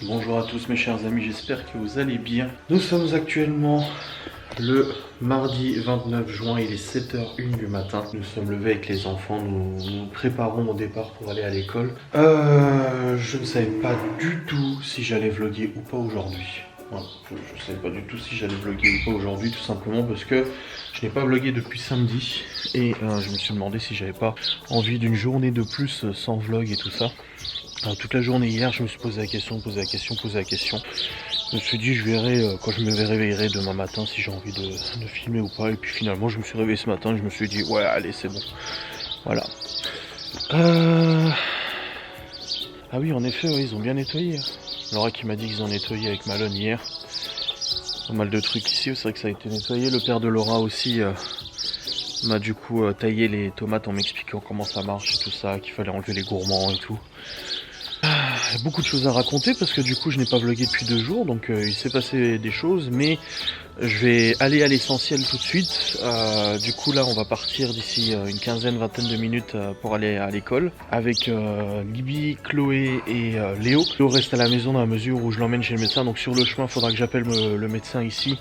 Bonjour à tous mes chers amis, j'espère que vous allez bien. Nous sommes actuellement le mardi 29 juin, il est 7h01 du matin. Nous sommes levés avec les enfants, nous nous préparons au départ pour aller à l'école. Je ne savais pas du tout si j'allais vlogger ou pas aujourd'hui. Voilà, je ne savais pas du tout si j'allais vlogger ou pas aujourd'hui, tout simplement parce que je n'ai pas vlogué depuis samedi. Et je me suis demandé si j'avais pas envie d'une journée de plus sans vlog et tout ça. Toute la journée hier, je me suis posé la question. Je me suis dit, je verrai quand je me réveillerai demain matin si j'ai envie de filmer ou pas. Et puis finalement, je me suis réveillé ce matin et je me suis dit, ouais, allez, c'est bon. Voilà. Ah oui, en effet, ouais, ils ont bien nettoyé. Laura qui m'a dit qu'ils ont nettoyé avec Malone hier. Pas mal de trucs ici, c'est vrai que ça a été nettoyé. Le père de Laura aussi m'a du coup taillé les tomates en m'expliquant comment ça marche et tout ça, qu'il fallait enlever les gourmands et tout. Il y a beaucoup de choses à raconter parce que du coup je n'ai pas vlogué depuis 2 jours, donc il s'est passé des choses, mais je vais aller à l'essentiel tout de suite. Du coup là on va partir d'ici une vingtaine de minutes pour aller à l'école avec Libby, Chloé et Léo. Léo reste à la maison dans la mesure où je l'emmène chez le médecin, donc sur le chemin il faudra que j'appelle le médecin ici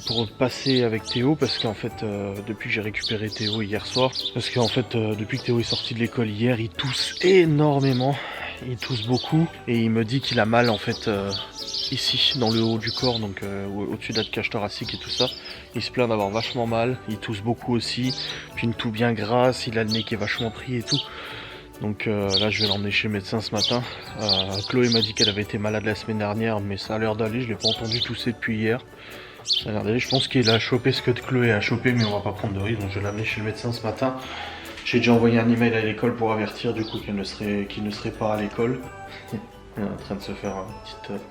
pour passer avec Théo, parce qu'en fait depuis que j'ai récupéré Théo hier soir, parce qu'en fait depuis que Théo est sorti de l'école hier, il tousse énormément. Il tousse beaucoup et il me dit qu'il a mal en fait ici dans le haut du corps, donc au-dessus de la cage thoracique et tout ça. Il se plaint d'avoir vachement mal, il tousse beaucoup aussi, puis une toux bien grasse, il a le nez qui est vachement pris et tout. Donc là je vais l'emmener chez le médecin ce matin. Chloé m'a dit qu'elle avait été malade la semaine dernière, mais ça a l'air d'aller, je l'ai pas entendu tousser depuis hier. Ça a l'air d'aller, je pense qu'il a chopé ce que Chloé a chopé, mais on va pas prendre de risque, donc je vais l'amener chez le médecin ce matin. J'ai déjà envoyé un email à l'école pour avertir du coup qu'il ne serait pas à l'école. Il est en train de se faire une petite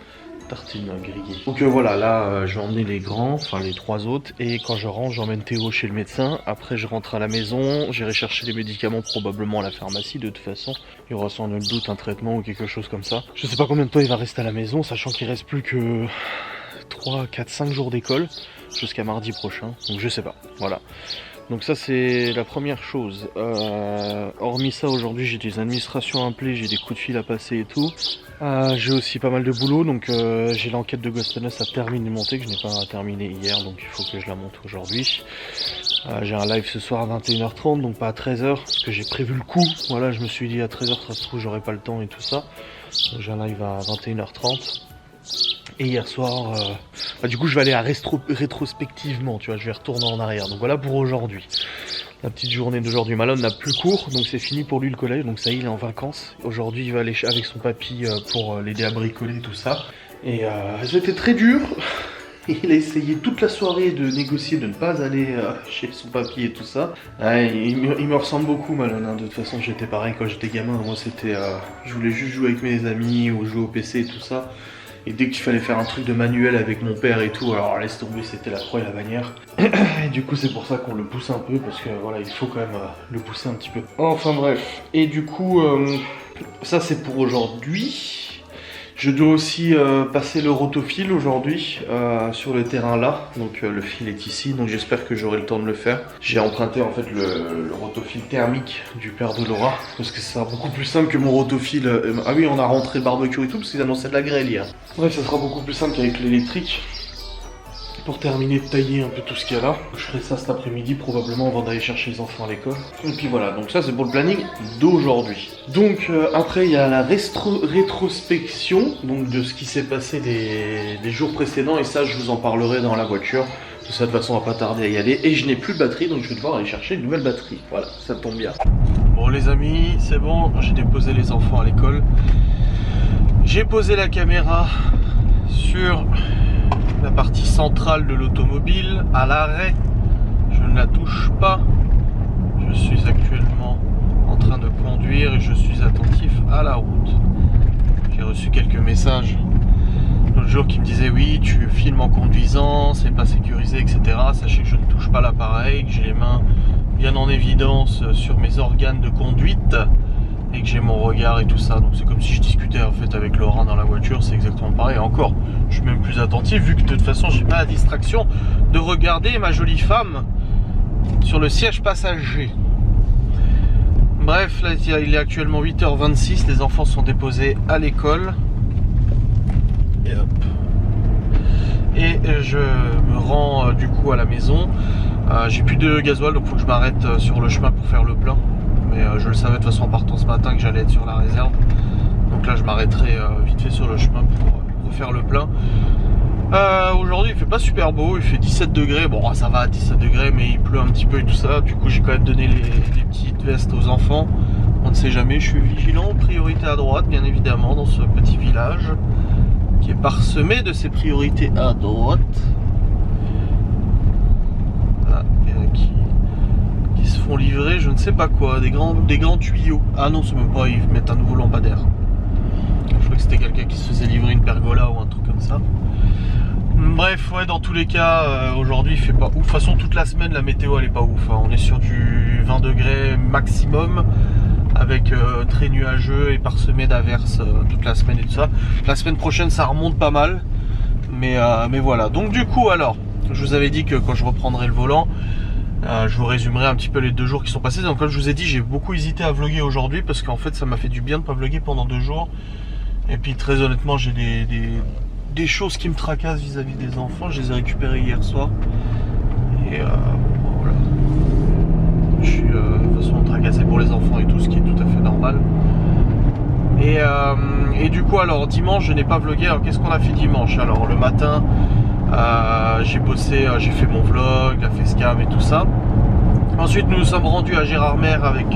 tartine grillée. Donc voilà, là je vais emmener les grands, enfin les 3 autres, et quand je rentre j'emmène Théo chez le médecin. Après je rentre à la maison, j'irai chercher les médicaments probablement à la pharmacie. De toute façon il y aura sans nul doute un traitement ou quelque chose comme ça. Je sais pas combien de temps il va rester à la maison, sachant qu'il reste plus que 3, 4, 5 jours d'école jusqu'à mardi prochain, donc je sais pas, voilà. Donc ça c'est la première chose. Hormis ça, aujourd'hui j'ai des administrations à appeler, j'ai des coups de fil à passer et tout. J'ai aussi pas mal de boulot, donc j'ai l'enquête de Ghost Us à terminer de monter, que je n'ai pas terminé hier, donc il faut que je la monte aujourd'hui. J'ai un live ce soir à 21h30, donc pas à 13h, parce que j'ai prévu le coup. Voilà, je me suis dit à 13h ça se trouve j'aurai pas le temps et tout ça. Donc j'ai un live à 21h30. Et hier soir, du coup je vais aller rétrospectivement, tu vois, je vais retourner en arrière. Donc voilà pour aujourd'hui. La petite journée d'aujourd'hui, Malone n'a plus cours, donc c'est fini pour lui le collège, donc ça y est, il est en vacances. Aujourd'hui il va aller avec son papy pour l'aider à bricoler tout ça. Et c'était très dur. Il a essayé toute la soirée de négocier de ne pas aller chez son papy et tout ça. Il me ressemble beaucoup Malone, hein. De toute façon j'étais pareil quand j'étais gamin. Moi c'était, je voulais juste jouer avec mes amis ou jouer au PC et tout ça. Et dès qu'il fallait faire un truc de manuel avec mon père et tout, alors laisse tomber, c'était la croix et la bannière. Et du coup c'est pour ça qu'on le pousse un peu, parce que voilà, il faut quand même le pousser un petit peu. Enfin bref, et du coup, ça c'est pour aujourd'hui. Je dois aussi passer le rotofil aujourd'hui sur le terrain là, donc le fil est ici, donc j'espère que j'aurai le temps de le faire. J'ai emprunté en fait le rotofil thermique du père de Laura, parce que ça sera beaucoup plus simple que mon rotofil. Ah oui, on a rentré le barbecue et tout, parce qu'ils annonçaient de la grêle hier. Bref, ça sera beaucoup plus simple qu'avec l'électrique. Pour terminer de tailler un peu tout ce qu'il y a là. Je ferai ça cet après-midi probablement avant d'aller chercher les enfants à l'école. Et puis voilà, donc ça c'est pour le planning d'aujourd'hui. Donc après il y a la rétrospection donc de ce qui s'est passé des jours précédents, et ça je vous en parlerai dans la voiture. De toute façon on va pas tarder à y aller, et je n'ai plus de batterie, donc je vais devoir aller chercher une nouvelle batterie. Voilà, ça tombe bien. Bon les amis, c'est bon, j'ai déposé les enfants à l'école. J'ai posé la caméra sur la partie centrale de l'automobile, à l'arrêt. Je ne la touche pas. Je suis actuellement en train de conduire et je suis attentif à la route. J'ai reçu quelques messages l'autre jour qui me disaient oui, tu filmes en conduisant, c'est pas sécurisé, etc. Sachez que je ne touche pas l'appareil, que j'ai les mains bien en évidence sur mes organes de conduite et que j'ai mon regard et tout ça. Donc c'est comme si je discutais en fait avec Laura dans la voiture, c'est exactement pareil. Et encore, je suis même plus attentif vu que de toute façon j'ai pas la distraction de regarder ma jolie femme sur le siège passager. Bref, là il est actuellement 8h26, les enfants sont déposés à l'école. je me rends du coup à la maison. J'ai plus de gasoil, donc il faut que je m'arrête sur le chemin pour faire le plein. Mais je le savais de toute façon en partant ce matin que j'allais être sur la réserve. Donc là je m'arrêterai vite fait sur le chemin pour refaire le plein. Aujourd'hui il fait pas super beau, il fait 17 degrés, bon ça va à 17 degrés mais il pleut un petit peu et tout ça. Du coup j'ai quand même donné les petites vestes aux enfants. On ne sait jamais, je suis vigilant, priorité à droite bien évidemment dans ce petit village qui est parsemé de ces priorités à droite. Voilà, qui se font livrer je ne sais pas quoi, des grands tuyaux. Ah non c'est même pas, ils mettent un nouveau lampadaire. Je crois que c'était quelqu'un qui se faisait livrer une pergola ou un truc comme ça. Bref, ouais, dans tous les cas, aujourd'hui il fait pas ouf. De toute façon, toute la semaine, la météo elle est pas ouf. Hein. On est sur du 20 degrés maximum, avec très nuageux et parsemé d'averses toute la semaine et tout ça. La semaine prochaine, ça remonte pas mal. Mais voilà. Donc, du coup, alors, je vous avais dit que quand je reprendrai le volant, je vous résumerai un petit peu les 2 jours qui sont passés. Donc, comme je vous ai dit, j'ai beaucoup hésité à vlogger aujourd'hui parce qu'en fait, ça m'a fait du bien de pas vlogger pendant 2 jours. Et puis, très honnêtement, j'ai des choses qui me tracassent vis-à-vis des enfants. Je les ai récupérées hier soir et voilà, je suis de toute façon tracassé pour les enfants et tout, ce qui est tout à fait normal. Et du coup alors dimanche je n'ai pas vlogué. Alors qu'est-ce qu'on a fait dimanche? Alors le matin j'ai bossé, j'ai fait mon vlog, la facecam et tout ça. Ensuite nous nous sommes rendus à Gérardmer avec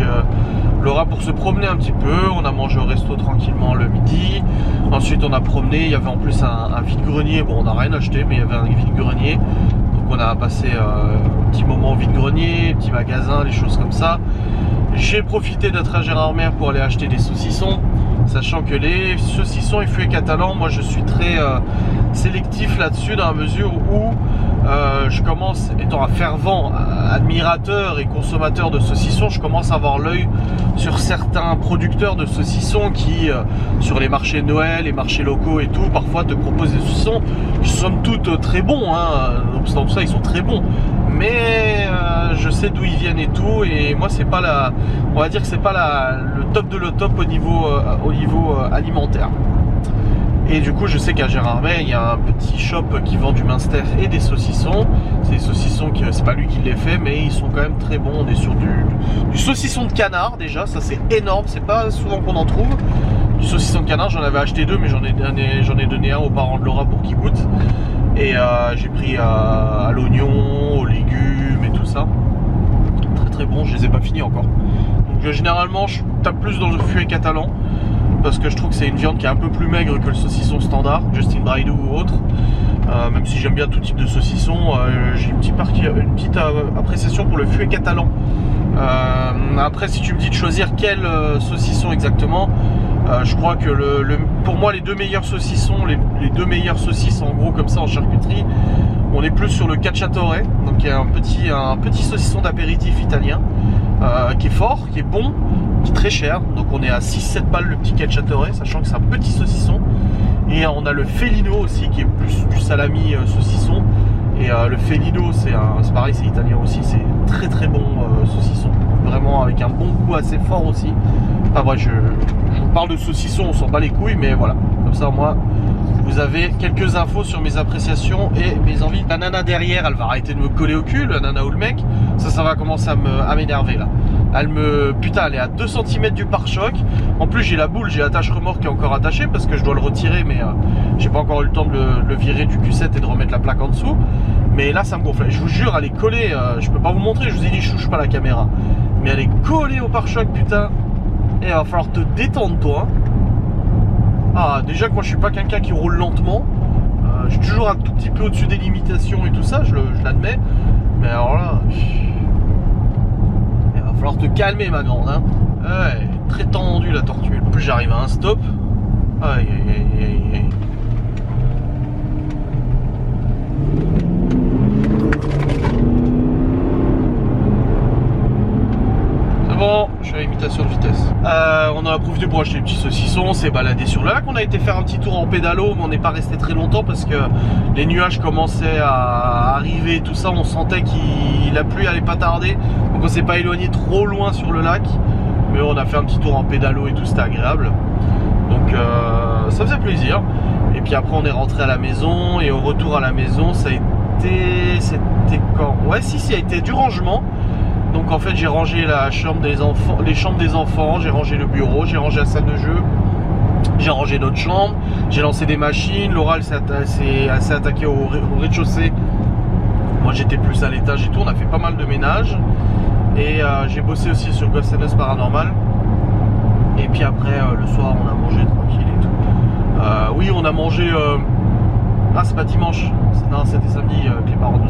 Laura pour se promener un petit peu. On a mangé au resto tranquillement le midi. Ensuite on a promené, il y avait en plus un vide-grenier. Bon on n'a rien acheté mais il y avait un vide-grenier. Donc on a passé un petit moment au vide-grenier, petit magasin, les choses comme ça. J'ai profité d'être à Gérardmer pour aller acheter des saucissons. Sachant que les saucissons et fouets catalans, moi je suis très sélectif là-dessus dans la mesure où je commence, étant un fervent admirateur et consommateur de saucissons, je commence à avoir l'œil sur certains producteurs de saucissons qui, sur les marchés de Noël, les marchés locaux et tout, parfois te proposent des saucissons qui sont somme toute très bons, hein, donc ça ils sont très bons. Mais je sais d'où ils viennent et tout, et moi c'est pas la, on va dire que c'est pas le top de le top au niveau alimentaire. Et du coup je sais qu'à Gérardmer il y a un petit shop qui vend du Munster et des saucissons. C'est des saucissons qui, c'est pas lui qui les fait mais ils sont quand même très bons. On est sur du saucisson de canard déjà, ça c'est énorme, c'est pas souvent qu'on en trouve. Du saucisson de canard, j'en avais acheté 2 mais j'en ai donné un aux parents de Laura pour qu'ils goûtent. Et j'ai pris à l'oignon, aux légumes et tout ça. Très très bon, je les ai pas finis encore. Donc généralement je tape plus dans le fuet catalan parce que je trouve que c'est une viande qui est un peu plus maigre que le saucisson standard, Justin Bridou ou autre. Même si j'aime bien tout type de saucisson, j'ai une petite appréciation pour le fuet catalan. Après si tu me dis de choisir quel saucisson exactement, je crois que pour moi les 2 meilleurs saucissons, les 2 meilleures saucisses en gros comme ça en charcuterie, on est plus sur le cacciatore, donc il y a un petit saucisson d'apéritif italien qui est fort, qui est bon, qui est très cher, donc on est à 6-7 balles le petit cacciatore, sachant que c'est un petit saucisson. Et on a le felino aussi qui est plus du salami saucisson. Et le felino c'est pareil, c'est italien aussi, c'est très très bon saucisson, vraiment avec un bon goût assez fort aussi. Enfin bref, je vous parle de saucisson, on s'en bat les couilles, mais voilà, comme ça moi vous avez quelques infos sur mes appréciations et mes envies. La nana derrière elle va arrêter de me coller au cul, la nana ou le mec, ça va commencer à m'énerver là. Putain, elle est à 2 cm du pare-choc. En plus j'ai la boule, j'ai l'attache remorque qui est encore attachée parce que je dois le retirer, mais j'ai pas encore eu le temps de le virer du Q7 et de remettre la plaque en dessous. Mais là ça me gonfle, je vous jure elle est collée, je peux pas vous montrer, je vous ai dit je touche pas la caméra. Mais elle est collée au pare-choc putain. Et il va falloir te détendre toi. Ah déjà que moi je suis pas quelqu'un qui roule lentement. Je suis toujours un tout petit peu au-dessus des limitations et tout ça, je l'admets. Mais alors là, il va falloir te calmer ma grande hein. Ouais, très tendue la tortue. En plus j'arrive à un stop. Aïe aïe aïe aïe. Bon, je suis à limitation de vitesse. On en a profité pour acheter des petits saucissons, on s'est baladé sur le lac, on a été faire un petit tour en pédalo, mais on n'est pas resté très longtemps parce que les nuages commençaient à arriver et tout ça, on sentait que la pluie allait pas tarder, donc on s'est pas éloigné trop loin sur le lac, mais on a fait un petit tour en pédalo et tout, c'était agréable. Donc ça faisait plaisir. Et puis après on est rentré à la maison, et au retour à la maison ça a été... C'était quand? Ouais si, ça a été du rangement. Donc en fait j'ai rangé la chambre des enfants, les chambres des enfants, j'ai rangé le bureau, j'ai rangé la salle de jeu, j'ai rangé notre chambre, j'ai lancé des machines. Laura elle s'est attaquée au rez-de-chaussée. Moi j'étais plus à l'étage et tout, on a fait pas mal de ménage. Et j'ai bossé aussi sur Ghost and Us Paranormal. Et puis après le soir on a mangé tranquille et tout. Oui on a mangé... Ah c'est pas dimanche, non c'était samedi que les parents de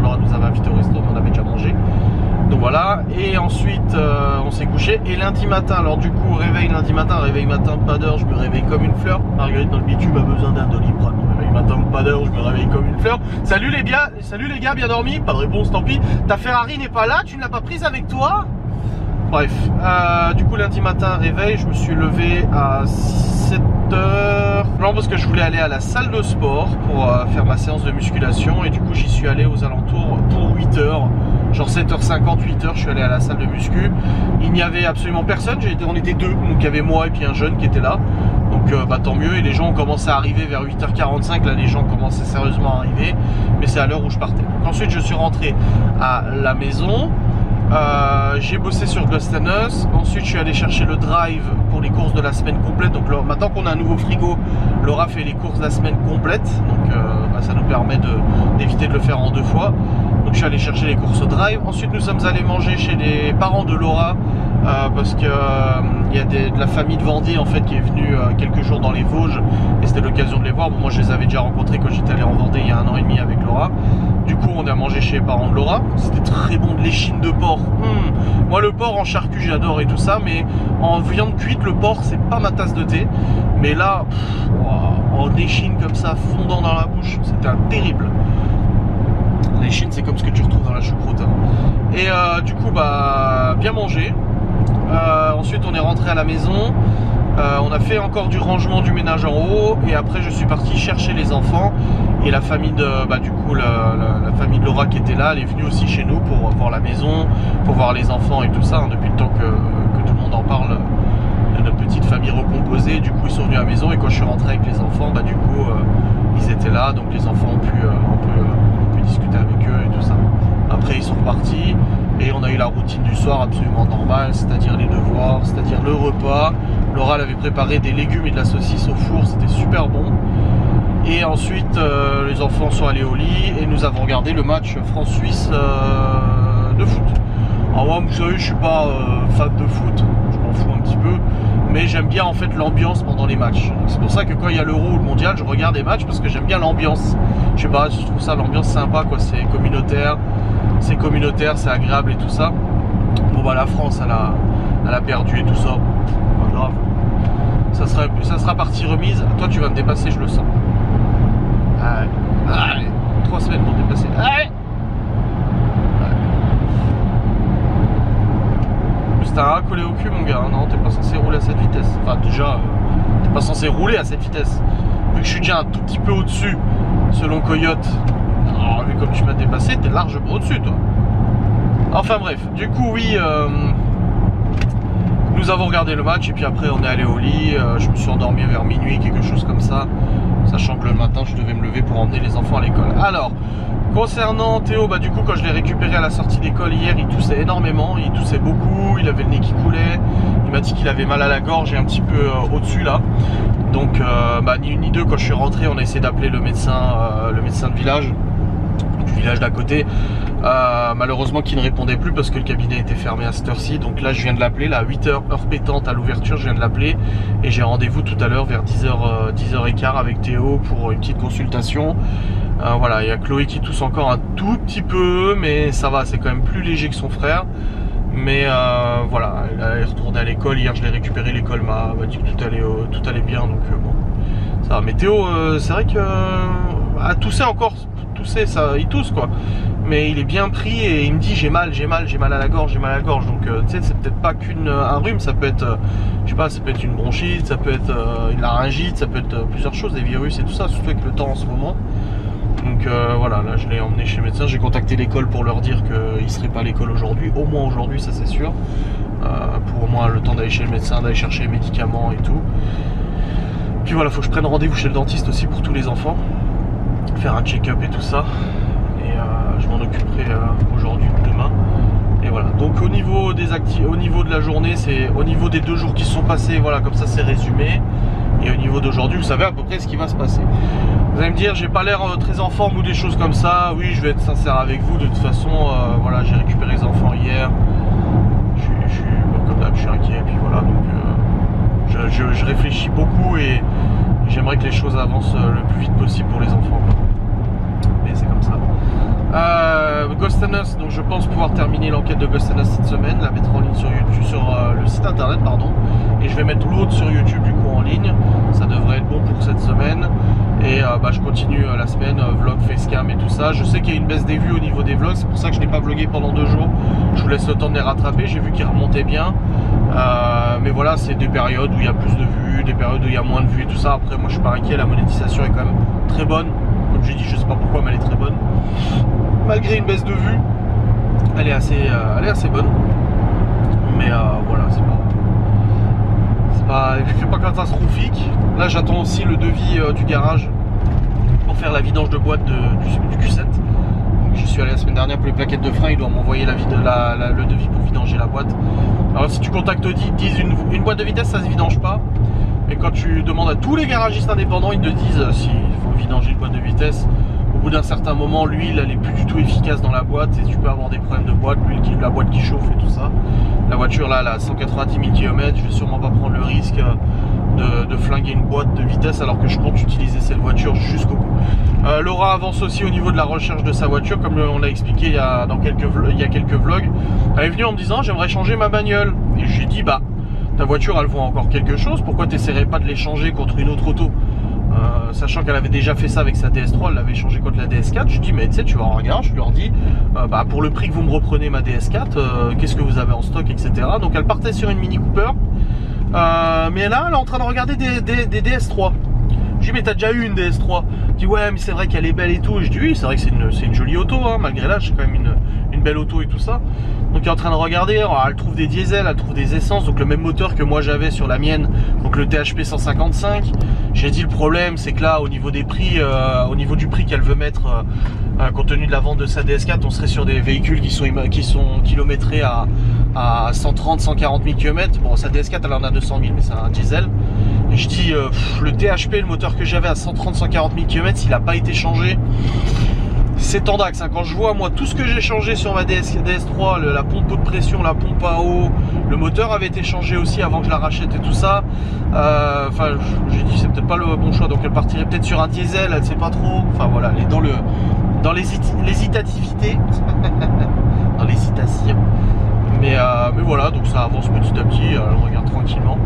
Laura nous avaient invités au resto, mais on avait déjà mangé. Donc voilà, et ensuite on s'est couché. Et lundi matin, alors du coup réveil matin, pas d'heure, je me réveille comme une fleur. Marguerite dans le bitume a besoin d'un Doliprane. Réveil matin, pas d'heure, je me réveille comme une fleur. Salut les gars, bien dormi? Pas de réponse, tant pis. Ta Ferrari n'est pas là, tu ne l'as pas prise avec toi? Bref, du coup lundi matin réveil, je me suis levé à 7h. Non, parce que je voulais aller à la salle de sport pour faire ma séance de musculation. Et du coup j'y suis allé aux alentours pour 8h. Genre 7h50, 8h, je suis allé à la salle de muscu. Il n'y avait absolument personne, on était deux. Donc il y avait moi et puis un jeune qui était là. Donc bah, tant mieux, et les gens ont commencé à arriver vers 8h45. Là les gens commençaient sérieusement à arriver. Mais c'est à l'heure où je partais. Donc, ensuite je suis rentré à la maison. J'ai bossé sur Ghost and Us. Ensuite je suis allé chercher le drive pour les courses de la semaine complète. Donc maintenant qu'on a un nouveau frigo, Laura fait les courses de la semaine complète. Donc bah, ça nous permet d'éviter de le faire en 2 fois. Donc je suis allé chercher les courses drive. Ensuite nous sommes allés manger chez les parents de Laura, parce que il y a de la famille de Vendée en fait qui est venue quelques jours dans les Vosges, et c'était l'occasion de les voir. Bon, moi je les avais déjà rencontrés quand j'étais allé en Vendée il y a 1 an et demi avec Laura. Du coup on a mangé chez les parents de Laura. C'était très bon, de l'échine de porc. Moi le porc en charcu j'adore et tout ça, mais en viande cuite le porc c'est pas ma tasse de thé. Mais là en échine comme ça fondant dans la bouche, c'était terrible. L'échine c'est comme ce que tu retrouves dans la choucroute, hein. Et du coup bah bien mangé. Ensuite on est rentré à la maison. On a fait encore du rangement, du ménage en haut, et après je suis parti chercher les enfants. Et la famille de bah, du coup la famille de Laura qui était là, elle est venue aussi chez nous pour voir la maison, pour voir les enfants et tout ça, hein, depuis le temps que tout le monde en parle de notre petite famille recomposée. Du coup ils sont venus à la maison, et quand je suis rentré avec les enfants, bah du coup ils étaient là, donc les enfants ont pu discuter avec eux et tout ça. Après ils sont repartis, et on a eu la routine du soir absolument normale, c'est-à-dire les devoirs, c'est-à-dire le repas. Laura elle avait préparé des légumes et de la saucisse au four, c'était super bon. Et ensuite les enfants sont allés au lit, et nous avons regardé le match France-Suisse de foot. Alors moi vous savez je suis pas fan de foot, je m'en fous un petit peu, mais j'aime bien en fait l'ambiance pendant les matchs. C'est pour ça que quand il y a l'Euro ou le Mondial, je regarde les matchs parce que j'aime bien l'ambiance. Je sais pas, je trouve ça l'ambiance sympa quoi, c'est communautaire, c'est agréable et tout ça. Bon bah la France elle a perdu et tout ça, pas grave. Ça sera partie remise. Toi tu vas me dépasser, je le sens. Allez, 3 semaines pour me dépasser. Allez. T'as un collé au cul mon gars, non t'es pas censé rouler à cette vitesse. Enfin déjà t'es pas censé rouler à cette vitesse. Vu que je suis déjà un tout petit peu au-dessus selon Coyote. Alors vu comme tu m'as dépassé, t'es largement au-dessus toi. Enfin bref, du coup oui nous avons regardé le match, et puis après on est allé au lit. Je me suis endormi vers minuit, quelque chose comme ça, sachant que le matin je devais me lever pour emmener les enfants à l'école. Alors concernant Théo, bah du coup quand je l'ai récupéré à la sortie d'école hier, il toussait énormément, il toussait beaucoup, il avait le nez qui coulait, il m'a dit qu'il avait mal à la gorge et un petit peu au-dessus là. Donc bah, ni une ni deux, quand je suis rentré on a essayé d'appeler le médecin de village, du village d'à côté, malheureusement qui ne répondait plus parce que le cabinet était fermé à cette heure-ci. Donc là je viens de l'appeler, là à 8h heure pétante à l'ouverture, je viens de l'appeler, et j'ai rendez-vous tout à l'heure vers 10h15 avec Théo pour une petite consultation. Voilà, il y a Chloé qui tousse encore un tout petit peu, mais ça va, c'est quand même plus léger que son frère. Mais voilà, elle est retournée à l'école. Hier je l'ai récupéré, l'école m'a dit que tout allait bien, donc bon, ça va. Mais Théo, c'est vrai que a toussé encore, ça, il tousse quoi. Mais il est bien pris, et il me dit j'ai mal à la gorge, donc tu sais, c'est peut-être pas qu'un rhume, ça peut être, je sais pas, ça peut être une bronchite, ça peut être une laryngite, ça peut être plusieurs choses, des virus et tout ça, surtout avec le temps en ce moment. Donc voilà, là je l'ai emmené chez le médecin, j'ai contacté l'école pour leur dire qu'il ne serait pas à l'école aujourd'hui, au moins aujourd'hui, ça c'est sûr, pour au moins le temps d'aller chez le médecin, d'aller chercher les médicaments et tout. Puis voilà, faut que je prenne rendez-vous chez le dentiste aussi pour tous les enfants, faire un check-up et tout ça. Et je m'en occuperai aujourd'hui ou demain. Et voilà, donc au niveau de la journée, c'est au niveau des 2 jours qui se sont passés, voilà, comme ça c'est résumé. Et au niveau d'aujourd'hui, vous savez à peu près ce qui va se passer. Vous allez me dire, j'ai pas l'air très en forme ou des choses comme ça. Oui, je vais être sincère avec vous. De toute façon, voilà, j'ai récupéré les enfants hier. Comme d'hab, je suis inquiet. Puis voilà, donc je réfléchis beaucoup et j'aimerais que les choses avancent le plus vite possible pour les enfants, quoi. Mais c'est comme ça. Ghost and Us, donc je pense pouvoir terminer l'enquête de Ghost and Us cette semaine, la mettre en ligne sur YouTube, sur le site internet, pardon, et je vais mettre l'autre sur YouTube du coup en ligne. Ça devrait être bon pour cette semaine. Et je continue la semaine, vlog, facecam et tout ça. Je sais qu'il y a une baisse des vues au niveau des vlogs, c'est pour ça que je n'ai pas vlogué pendant 2 jours. Je vous laisse le temps de les rattraper, j'ai vu qu'ils remontaient bien. Mais voilà, c'est des périodes où il y a plus de vues, des périodes où il y a moins de vues et tout ça. Après, moi je suis pas inquiet, la monétisation est quand même très bonne. Comme j'ai dit, je sais pas pourquoi, mais elle est très bonne. Malgré une baisse de vues, elle est assez bonne. Mais voilà, c'est pas catastrophique. Là, j'attends aussi le devis du garage pour faire la vidange de boîte du Q7. Donc, j'y suis allé la semaine dernière pour les plaquettes de frein. Il doit m'envoyer le devis pour vidanger la boîte. Alors, si tu contactes Audi, ils te disent une boîte de vitesse, ça se vidange pas. Mais quand tu demandes à tous les garagistes indépendants, ils te disent s'il faut vidanger une boîte de vitesse. Au bout d'un certain moment, l'huile elle est plus du tout efficace dans la boîte et tu peux avoir des problèmes de boîte, la boîte qui chauffe et tout ça. La voiture là, elle a 190 000 km, je vais sûrement pas prendre le risque de flinguer une boîte de vitesse alors que je compte utiliser cette voiture jusqu'au bout. Laura avance aussi au niveau de la recherche de sa voiture, comme on l'a expliqué il y a quelques vlogs. Elle est venue en me disant j'aimerais changer ma bagnole. Et je lui ai dit bah ta voiture elle vaut encore quelque chose, pourquoi tu n'essaierais pas de l'échanger contre une autre auto? Sachant qu'elle avait déjà fait ça avec sa DS3, elle l'avait changé contre la DS4. Je dis mais tu sais, tu vas en regard, je leur dis pour le prix que vous me reprenez ma DS4, qu'est-ce que vous avez en stock, etc. Donc elle partait sur une Mini Cooper, mais là elle est en train de regarder des DS3. Je dis mais t'as déjà eu une DS3? Elle dit ouais mais c'est vrai qu'elle est belle et tout. Et je dis oui c'est vrai que c'est une jolie auto, hein, malgré l'âge c'est quand même une belle auto et tout ça. Donc elle est en train de regarder, alors, elle trouve des diesels, elle trouve des essences, donc le même moteur que moi j'avais sur la mienne, donc le THP 155. J'ai dit le problème c'est que là au niveau des prix, au niveau du prix qu'elle veut mettre compte tenu de la vente de sa DS4, on serait sur des véhicules qui sont kilométrés à 130, 140 000 km. Bon sa DS4 elle en a 200 000 mais c'est un diesel. Et je dis le THP, le moteur que j'avais à 130, 140 000 km, s'il n'a pas été changé, c'est tendax, hein. Quand je vois moi tout ce que j'ai changé sur ma DS3, la pompe de pression, la pompe à eau, le moteur avait été changé aussi avant que je la rachète et tout ça. Enfin j'ai dit c'est peut-être pas le bon choix, donc elle partirait peut-être sur un diesel, elle sait pas trop. Enfin voilà, elle est dans l'hésitativité, dans l'hésitation. Mais voilà, donc ça avance petit à petit, on regarde tranquillement.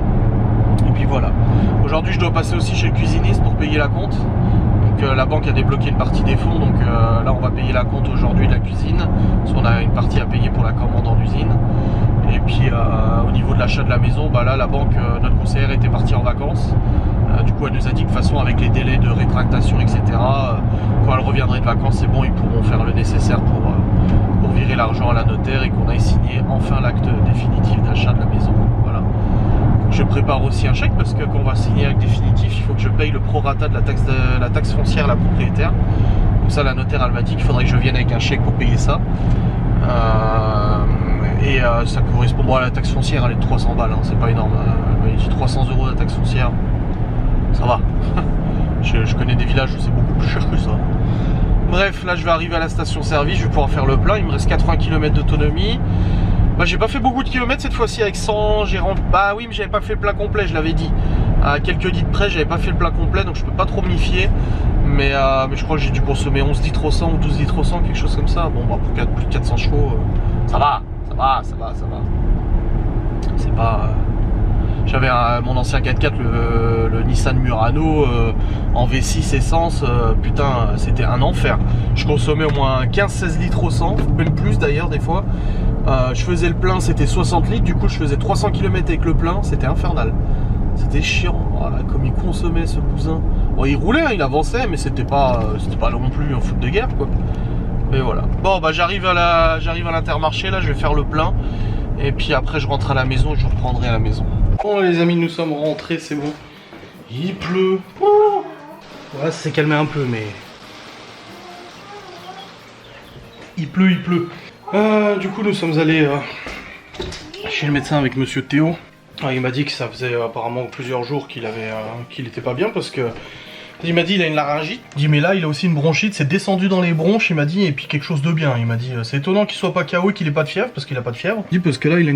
Et puis voilà. Aujourd'hui je dois passer aussi chez le cuisiniste pour payer la compte. Donc la banque a débloqué une partie des fonds, donc là on va payer la compte aujourd'hui de la cuisine. Parce qu'on a une partie à payer pour la commande en usine. Et puis au niveau de l'achat de la maison, là la banque, notre conseillère était partie en vacances. Du coup elle nous a dit que de toute façon avec les délais de rétractation etc, quand elle reviendrait de vacances c'est bon, ils pourront faire le nécessaire pour virer l'argent à la notaire et qu'on aille signer enfin l'acte définitif d'achat de la maison. Voilà. Je prépare aussi un chèque parce que quand on va signer l'acte définitif, il faut que je paye le prorata de la taxe foncière à la propriétaire. Donc ça la notaire elle m'a dit qu'il faudrait que je vienne avec un chèque pour payer ça. Ça correspond à la taxe foncière, elle est de 300 balles, hein, c'est pas énorme. Elle m'a dit 300 € de taxe foncière. Ça va. je connais des villages où c'est beaucoup plus cher que ça. Bref, là je vais arriver à la station service, je vais pouvoir faire le plein, il me reste 80 km d'autonomie. J'ai pas fait beaucoup de kilomètres cette fois-ci avec 100, oui mais j'avais pas fait le plein complet, je l'avais dit. À quelques litres près, j'avais pas fait le plein complet, donc je peux pas trop m'y fier. Mais je crois que j'ai dû consommer 11 litres au 100 ou 12 litres au 100, quelque chose comme ça. Bon pour plus de 400 chevaux, ça va. C'est pas... J'avais mon ancien 4x4, le Nissan Murano en V6 essence, putain c'était un enfer. Je consommais au moins 15-16 litres au 100, même plus d'ailleurs des fois. Je faisais le plein, c'était 60 litres, du coup je faisais 300 km avec le plein, c'était infernal. C'était chiant, voilà, comme il consommait ce bousin. Bon il roulait, hein, il avançait, mais c'était pas non plus un foot de guerre quoi. Mais voilà. Bon j'arrive à l'Intermarché, là je vais faire le plein. Et puis après je rentre à la maison et je reprendrai à la maison. Bon les amis, nous sommes rentrés, c'est bon. Il pleut. Oh, ouais, ça s'est calmé un peu, mais... Il pleut, il pleut. Du coup, nous sommes allés chez le médecin avec monsieur Théo. Il m'a dit que ça faisait apparemment plusieurs jours qu'il était pas bien parce que... Il m'a dit il a une laryngite. Il dit mais là il a aussi une bronchite, c'est descendu dans les bronches, il m'a dit, et puis quelque chose de bien. Il m'a dit c'est étonnant qu'il soit pas KO et qu'il ait pas de fièvre parce qu'il a pas de fièvre. Il dit parce que là il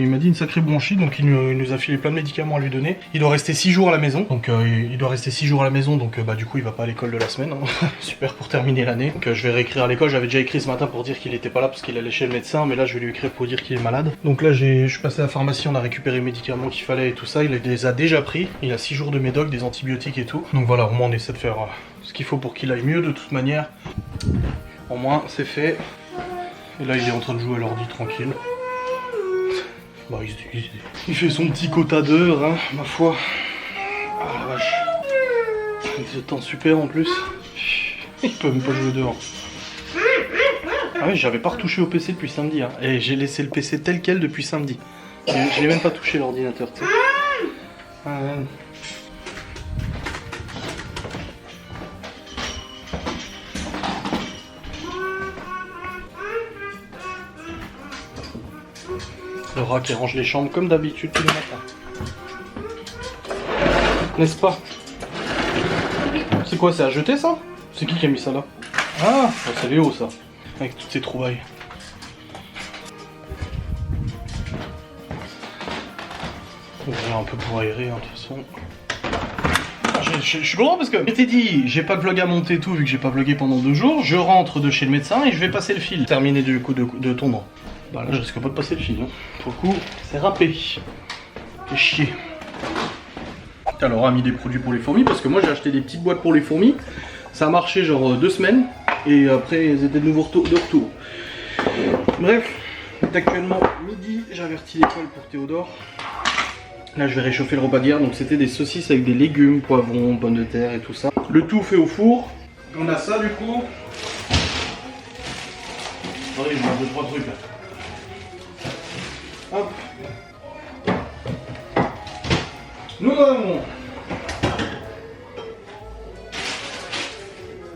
m'a dit une sacrée bronchite, donc il nous a filé plein de médicaments à lui donner. Il doit rester 6 jours à la maison, donc il doit rester 6 jours à la maison, donc bah du coup il va pas à l'école de la semaine. Hein. Super pour terminer l'année. Donc je vais réécrire à l'école, j'avais déjà écrit ce matin pour dire qu'il était pas là parce qu'il allait chez le médecin, mais là je vais lui écrire pour dire qu'il est malade. Donc là je suis passé à la pharmacie, on a récupéré les médicaments qu'il fallait et tout ça, il les a déjà pris. Il a 6 jours de médoc, des antibiotiques et tout. Donc voilà, au moins on essaie de faire ce qu'il faut pour qu'il aille mieux de toute manière. Au moins c'est fait. Et là il est en train de jouer à l'ordi tranquille. Bah, il fait son petit quota d'heures, hein, ma foi. Ah la vache. Il se tend super en plus. Il peut même pas jouer dehors. Ah oui, j'avais pas retouché au PC depuis samedi. Hein. Et j'ai laissé le PC tel quel depuis samedi. Je l'ai même pas touché l'ordinateur, tu sais. Ah, ouais. Le rat qui range les chambres comme d'habitude tous les matins. N'est-ce pas? C'est quoi, c'est à jeter ça? C'est qui a mis ça là? Ah, c'est Léo ça. Avec toutes ces trouvailles. On va un peu pour aérer hein, de toute façon. Je suis content parce que je t'ai dit, j'ai pas de vlog à monter et tout vu que j'ai pas vlogué pendant 2 jours. Je rentre de chez le médecin et je vais passer le fil. Terminé du coup de tondre. Bah là je risque pas de passer le fil. Hein. Pour le coup, c'est râpé. C'est chier. Alors a mis des produits pour les fourmis parce que moi j'ai acheté des petites boîtes pour les fourmis. Ça a marché genre 2 semaines et après ils étaient de nouveau de retour. Bref, c'est actuellement midi, j'ai averti l'école pour Théodore. Là je vais réchauffer le repas d'hier, donc c'était des saucisses avec des légumes, poivrons, pommes de terre et tout ça. Le tout fait au four. On a ça du coup. Attendez, je vais faire 2-3 trucs là. Hop. Nous avons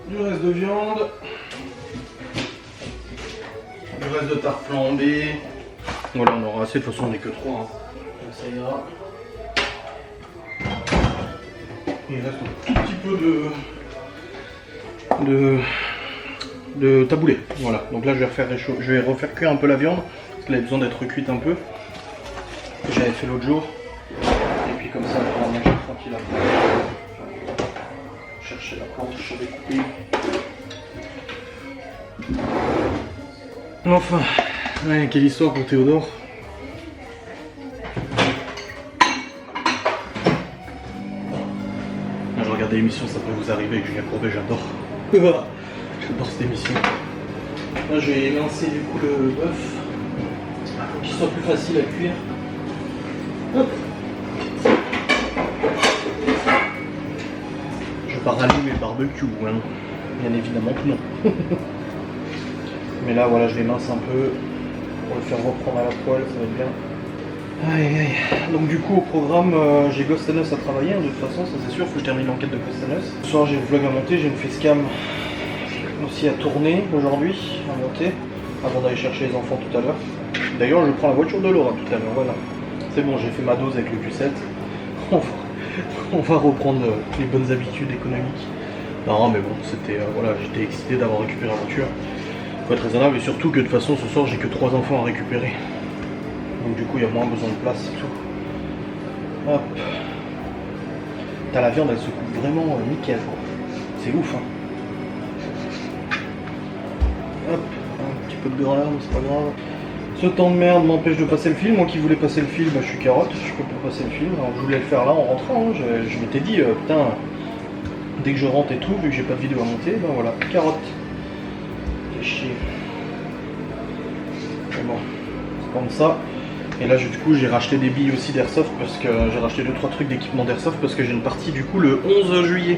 du reste de viande, du reste de tarte flambée. Voilà, on aura assez, de toute façon on n'est que 3. Hein. Ça ira. Il reste un tout petit peu de taboulé. Voilà, donc là je vais refaire cuire un peu la viande parce qu'elle a besoin d'être cuite un peu. J'avais fait l'autre jour. Et puis comme ça on va manger tranquille après. Chercher la plante, je vais couper. Enfin, ouais, quelle histoire pour Théodore. Je regarde l'émission, ça peut vous arriver avec Julien Courbet, j'adore. J'adore cette émission. Là je vais émincer du coup le bœuf pour qu'il soit plus facile à cuire. Hop. Je vais pas rallumer le barbecue, hein. Bien évidemment que non. Mais là voilà, je l'émince un peu pour le faire reprendre à la poêle, ça va être bien. Aïe aïe. Donc du coup au programme j'ai Ghost and Us à travailler, hein, de toute façon ça c'est sûr, faut que je termine l'enquête de Ghost and Us. Ce soir j'ai le vlog à monter, j'ai une facecam aussi à tourner aujourd'hui, à monter, avant d'aller chercher les enfants tout à l'heure. D'ailleurs je prends la voiture de Laura tout à l'heure, voilà. C'est bon, j'ai fait ma dose avec le Q7. On va reprendre les bonnes habitudes économiques. Non mais bon, c'était voilà, j'étais excité d'avoir récupéré la voiture. Faut être raisonnable et surtout que de toute façon ce soir j'ai que 3 enfants à récupérer. Donc du coup il y a moins besoin de place et tout. Hop. T'as la viande, elle se coupe vraiment nickel. C'est ouf hein. Hop, un petit peu de gras, mais c'est pas grave. Ce temps de merde m'empêche de passer le film. Moi qui voulais passer le film, bah, je suis carotte, je peux pas passer le film. Alors je voulais le faire là en rentrant. Hein. Je m'étais dit, putain, dès que je rentre et tout, vu que j'ai pas de vidéo à monter, ben voilà, carotte. C'est chier. Mais bon, c'est comme ça. Et là, du coup, j'ai racheté des billes aussi d'airsoft parce que j'ai racheté 2-3 trucs d'équipement d'airsoft parce que j'ai une partie du coup le 11 juillet.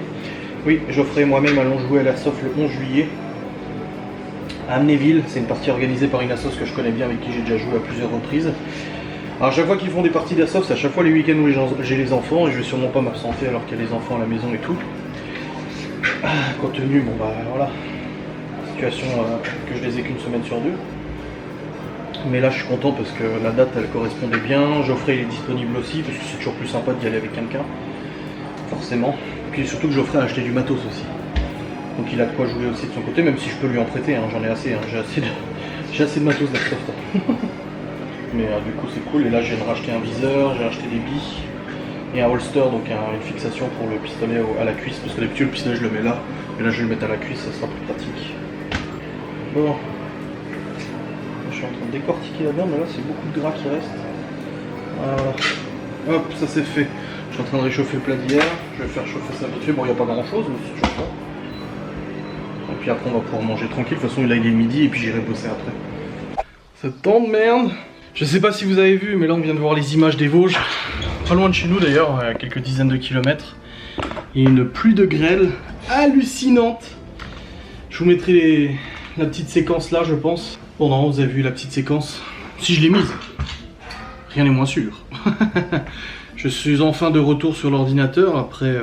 Oui, j'offrais moi-même allons jouer à l'airsoft le 11 juillet. À Amnéville, c'est une partie organisée par une assoce que je connais bien, avec qui j'ai déjà joué à plusieurs reprises. Alors à chaque fois qu'ils font des parties d'airsoft, c'est à chaque fois les week-ends où j'ai les enfants et je vais sûrement pas m'absenter alors qu'il y a les enfants à la maison et tout. Compte tenu, bon bah voilà, situation que je les ai qu'une semaine sur 2. Mais là je suis content parce que la date elle correspondait bien, Geoffrey il est disponible aussi parce que c'est toujours plus sympa d'y aller avec quelqu'un, forcément. Puis surtout que Geoffrey a acheté du matos aussi. Donc il a de quoi jouer aussi de son côté, même si je peux lui en prêter, hein, j'en ai assez, hein, j'ai assez de matos d'airsoft. Mais du coup c'est cool, et là j'ai racheté un viseur, j'ai racheté des billes et un holster, donc une fixation pour le pistolet à la cuisse, parce que d'habitude le pistolet je le mets là, et là je vais le mettre à la cuisse, ça sera plus pratique. Bon, je suis en train de décortiquer la viande, mais là c'est beaucoup de gras qui reste. Voilà, hop, ça c'est fait. Je suis en train de réchauffer le plat d'hier, je vais faire chauffer ça vite fait, bon il n'y a pas grand chose, mais c'est toujours ça. Et puis après on va pouvoir manger tranquille, de toute façon là il est midi et puis j'irai bosser après. Cette temps de merde. Je sais pas si vous avez vu, mais là on vient de voir les images des Vosges. Pas loin de chez nous d'ailleurs, à quelques dizaines de kilomètres. Et une pluie de grêle hallucinante. Je vous mettrai la petite séquence là je pense. Bon non, vous avez vu la petite séquence. Si je l'ai mise, rien n'est moins sûr. Je suis enfin de retour sur l'ordinateur après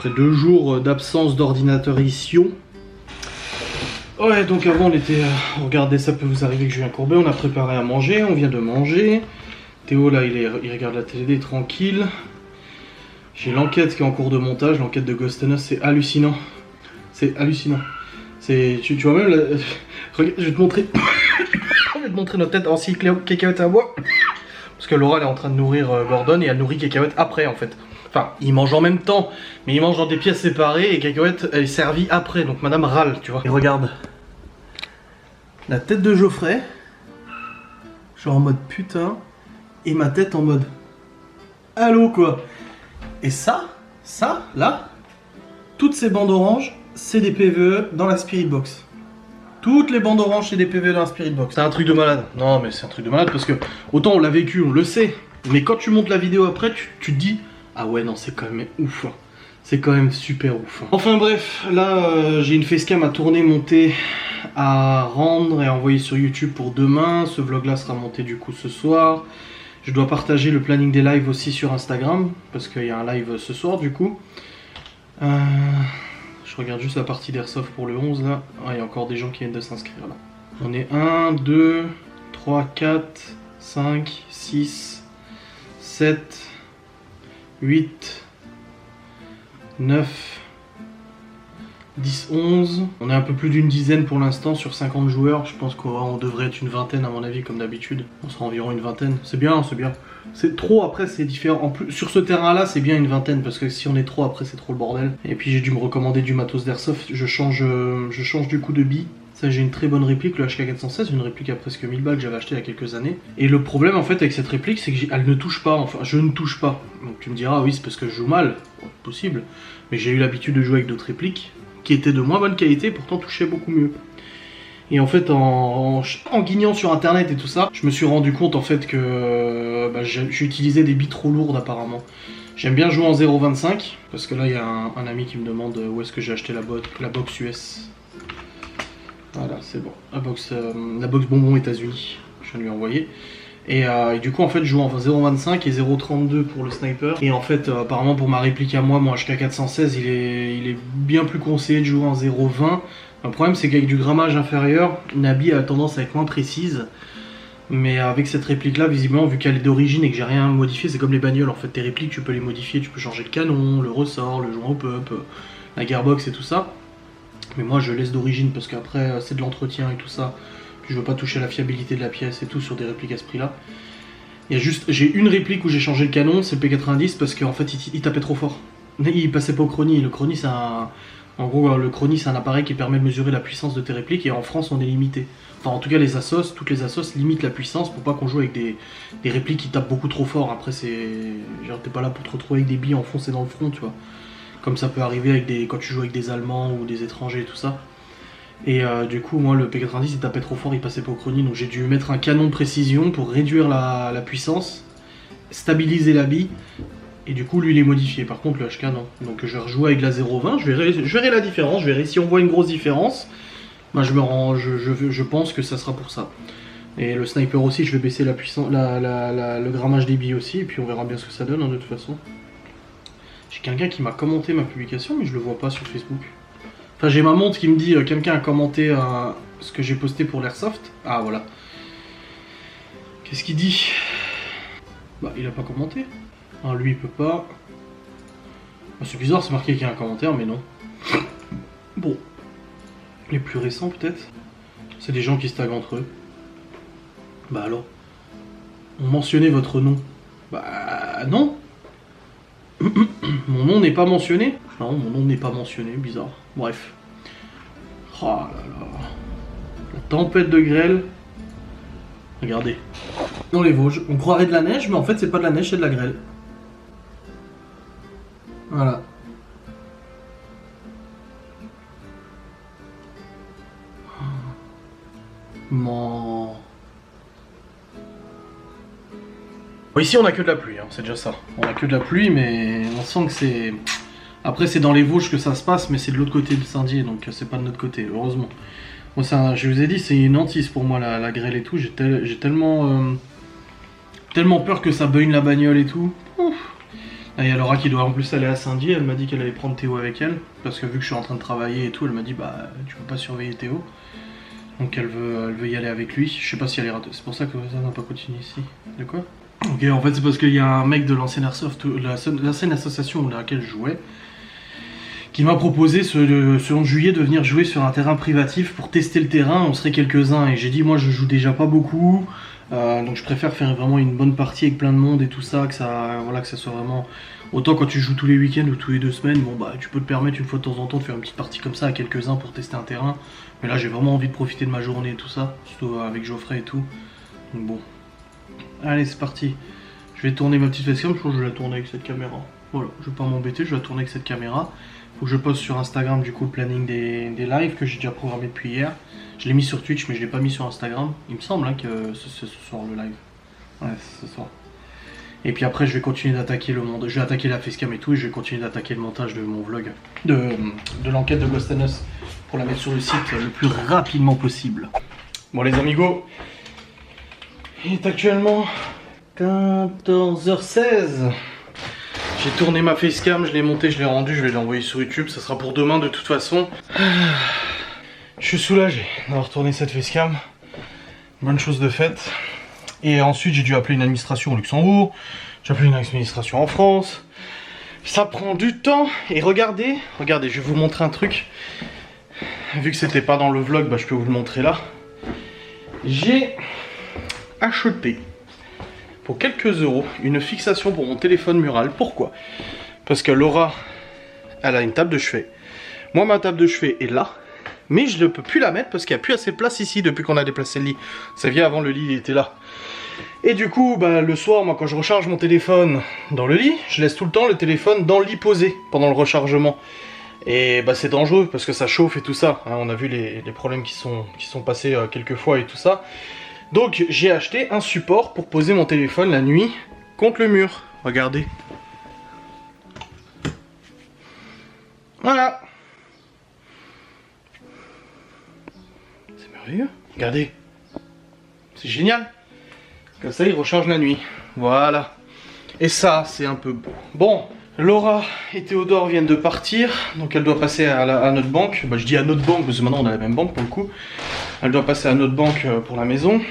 2 jours d'absence d'ordinateurisation. Ouais, donc avant on était... regardez, ça peut vous arriver que Julien Courbet, on a préparé à manger, on vient de manger. Théo là, il regarde la télé tranquille. J'ai l'enquête qui est en cours de montage, l'enquête de Ghost and Us, c'est hallucinant. C'est hallucinant. Tu vois même... Regarde, je vais te montrer... je vais te montrer notre tête en cycle cacahuète à bois. Parce que Laura elle est en train de nourrir Gordon et elle nourrit Cacahuète après en fait. Enfin, ils mangent en même temps, mais ils mangent dans des pièces séparées et Cacahuète elle est servie après. Donc madame râle, tu vois. Et regarde. La tête de Geoffrey. Genre en mode putain. Et ma tête en mode... Allô quoi. Et ça, là, toutes ces bandes oranges, c'est des PVE dans la Spirit Box. Toutes les bandes oranges, c'est des PVE dans la Spirit Box. C'est un truc de malade. Non mais c'est un truc de malade parce que autant on l'a vécu, on le sait. Mais quand tu montes la vidéo après, tu te dis... Ah ouais non, c'est quand même ouf. Hein. C'est quand même super ouf. Hein. Enfin bref, là j'ai une facecam à tourner, monter, à rendre et à envoyer sur YouTube pour demain. Ce vlog là sera monté du coup ce soir. Je dois partager le planning des lives aussi sur Instagram, parce qu'il y a un live ce soir du coup. Je regarde juste la partie d'airsoft pour le 11 là. Ah, il y a encore des gens qui viennent de s'inscrire là. On est 1, 2, 3, 4, 5, 6, 7, 8, 9, 10, 11. On est un peu plus d'une dizaine pour l'instant sur 50 joueurs. Je pense qu'on devrait être une vingtaine à mon avis comme d'habitude. On sera environ une vingtaine. C'est bien, c'est bien. C'est trop après, c'est différent. En plus, sur ce terrain-là, c'est bien une vingtaine parce que si on est trop après, c'est trop le bordel. Et puis j'ai dû me recommander du matos d'airsoft. Je change du coup de bille. Ça, j'ai une très bonne réplique, le HK416, une réplique à presque 1000 balles que j'avais acheté il y a quelques années. Et le problème en fait avec cette réplique, c'est qu'elle ne touche pas, enfin je ne touche pas. Donc tu me diras, oui c'est parce que je joue mal, possible. Mais j'ai eu l'habitude de jouer avec d'autres répliques qui étaient de moins bonne qualité, pourtant touchaient beaucoup mieux. Et en fait en guignant sur internet et tout ça, je me suis rendu compte en fait que j'utilisais des billes trop lourdes apparemment. J'aime bien jouer en 0.25, parce que là il y a un ami qui me demande où est-ce que j'ai acheté la box US. Voilà, c'est bon. La box bonbon États-Unis, je viens de lui envoyer. Et du coup, en fait, je joue en 0.25 et 0.32 pour le sniper. Et en fait, apparemment, pour ma réplique à moi, mon HK416, il est bien plus conseillé de jouer en 0.20. Le problème, c'est qu'avec du grammage inférieur, Nabi a tendance à être moins précise. Mais avec cette réplique-là, visiblement, vu qu'elle est d'origine et que j'ai rien modifié, c'est comme les bagnoles. En fait, tes répliques, tu peux les modifier, tu peux changer le canon, le ressort, le joint au pop, la gearbox et tout ça. Mais moi je laisse d'origine parce qu'après c'est de l'entretien et tout ça. Puis je veux pas toucher la fiabilité de la pièce et tout sur des répliques à ce prix là. J'ai une réplique où j'ai changé le canon, c'est le P90 parce qu'en fait il tapait trop fort. Il passait pas au chronie. Le chronie c'est en gros le chronie c'est un appareil qui permet de mesurer la puissance de tes répliques et en France on est limité. Enfin en tout cas les Asos, toutes les Asos limitent la puissance pour pas qu'on joue avec des répliques qui tapent beaucoup trop fort. Après c'est... genre t'es pas là pour te retrouver avec des billes enfoncées dans le front tu vois. Comme ça peut arriver avec quand tu joues avec des Allemands ou des étrangers et tout ça. Et du coup, moi, le P90, il tapait trop fort, il passait pas au chronie. Donc j'ai dû mettre un canon de précision pour réduire la puissance, stabiliser la bille. Et du coup, lui, il est modifié. Par contre, le HK, non. Donc je vais rejouer avec la 0.20. Je verrai la différence. Je verrai si on voit une grosse différence. Ben, je pense que ça sera pour ça. Et le sniper aussi, je vais baisser la puissance, le grammage des billes aussi, et puis on verra bien ce que ça donne hein, de toute façon. J'ai quelqu'un qui m'a commenté ma publication, mais je le vois pas sur Facebook. Enfin, j'ai ma montre qui me dit quelqu'un a commenté ce que j'ai posté pour l'Airsoft. Ah voilà. Qu'est-ce qu'il dit? Bah, il a pas commenté. Ah, lui, il peut pas. Ah, c'est bizarre, c'est marqué qu'il y a un commentaire, mais non. Bon. Les plus récents, peut-être. C'est des gens qui se taguent entre eux. Bah alors. On mentionnait votre nom. Bah non. Mon nom n'est pas mentionné. Non, mon nom n'est pas mentionné, bizarre. Bref. Oh là là. La tempête de grêle. Regardez. Dans les Vosges. On croirait de la neige, mais en fait c'est pas de la neige, c'est de la grêle. Voilà. Bon. Bon, ici on a que de la pluie, hein, c'est déjà ça. On a que de la pluie, mais on sent que c'est... Après c'est dans les Vosges que ça se passe, mais c'est de l'autre côté de Saint-Dié, donc c'est pas de notre côté, heureusement. Moi, je vous ai dit, c'est une hantise pour moi la grêle et tout. J'ai tellement peur que ça bugne la bagnole et tout. Ouf. Il y a Laura qui doit en plus aller à Saint-Dié, elle m'a dit qu'elle allait prendre Théo avec elle, parce que vu que je suis en train de travailler et tout, elle m'a dit bah tu peux pas surveiller Théo. Donc elle veut y aller avec lui, je sais pas si elle est ratée, c'est pour ça que ça n'a pas continué ici. De quoi? Ok, en fait c'est parce qu'il y a un mec de l'ancienne Airsoft, l'ancienne association dans laquelle je jouais, qui m'a proposé ce 11 juillet de venir jouer sur un terrain privatif pour tester le terrain, on serait quelques-uns, et j'ai dit moi je joue déjà pas beaucoup, donc je préfère faire vraiment une bonne partie avec plein de monde et tout ça, que ça soit vraiment... Autant quand tu joues tous les week-ends ou tous les 2 semaines, bon bah tu peux te permettre une fois de temps en temps de faire une petite partie comme ça à quelques-uns pour tester un terrain. Mais là j'ai vraiment envie de profiter de ma journée et tout ça, surtout avec Geoffrey et tout. Donc bon. Allez c'est parti. Je vais tourner ma petite facecam, je pense que je vais la tourner avec cette caméra. Voilà, je vais pas m'embêter, je vais la tourner avec cette caméra. Faut que je poste sur Instagram du coup le planning des lives que j'ai déjà programmé depuis hier. Je l'ai mis sur Twitch mais je l'ai pas mis sur Instagram. Il me semble hein, que c'est ce soir le live. Ouais, c'est ce soir. Et puis après je vais continuer d'attaquer le monde. Je vais attaquer la facecam et tout et je vais continuer d'attaquer le montage de mon vlog. De l'enquête de Ghost and Us pour la mettre sur le site le plus rapidement possible. Bon les amigos, il est actuellement 14h16. J'ai tourné ma facecam, je l'ai montée, je l'ai rendue, je vais l'envoyer sur YouTube, ça sera pour demain de toute façon. Je suis soulagé d'avoir tourné cette facecam. Bonne chose de faite. Et ensuite j'ai dû appeler une administration au Luxembourg, j'ai appelé une administration en France. Ça prend du temps. Et regardez, je vais vous montrer un truc. Vu que c'était pas dans le vlog, bah, je peux vous le montrer là. J'ai acheté pour quelques euros une fixation pour mon téléphone mural. Pourquoi? Parce que Laura, elle a une table de chevet. Moi ma table de chevet est là. Mais je ne peux plus la mettre parce qu'il n'y a plus assez de place ici depuis qu'on a déplacé le lit. Ça vient avant, le lit il était là. Et du coup, bah, le soir, moi quand je recharge mon téléphone dans le lit, je laisse tout le temps le téléphone dans le lit posé pendant le rechargement. Et bah, c'est dangereux parce que ça chauffe et tout ça. Hein, on a vu les problèmes qui sont passés quelques fois et tout ça. Donc j'ai acheté un support pour poser mon téléphone la nuit contre le mur. Regardez. Voilà. Regardez, c'est génial. Comme ça il recharge la nuit. Voilà. Et ça c'est un peu beau. Bon, Laura et Théodore viennent de partir. Donc elle doit passer à notre banque. Bah, je dis à notre banque parce que maintenant on a la même banque pour le coup. Elle doit passer à notre banque pour la maison.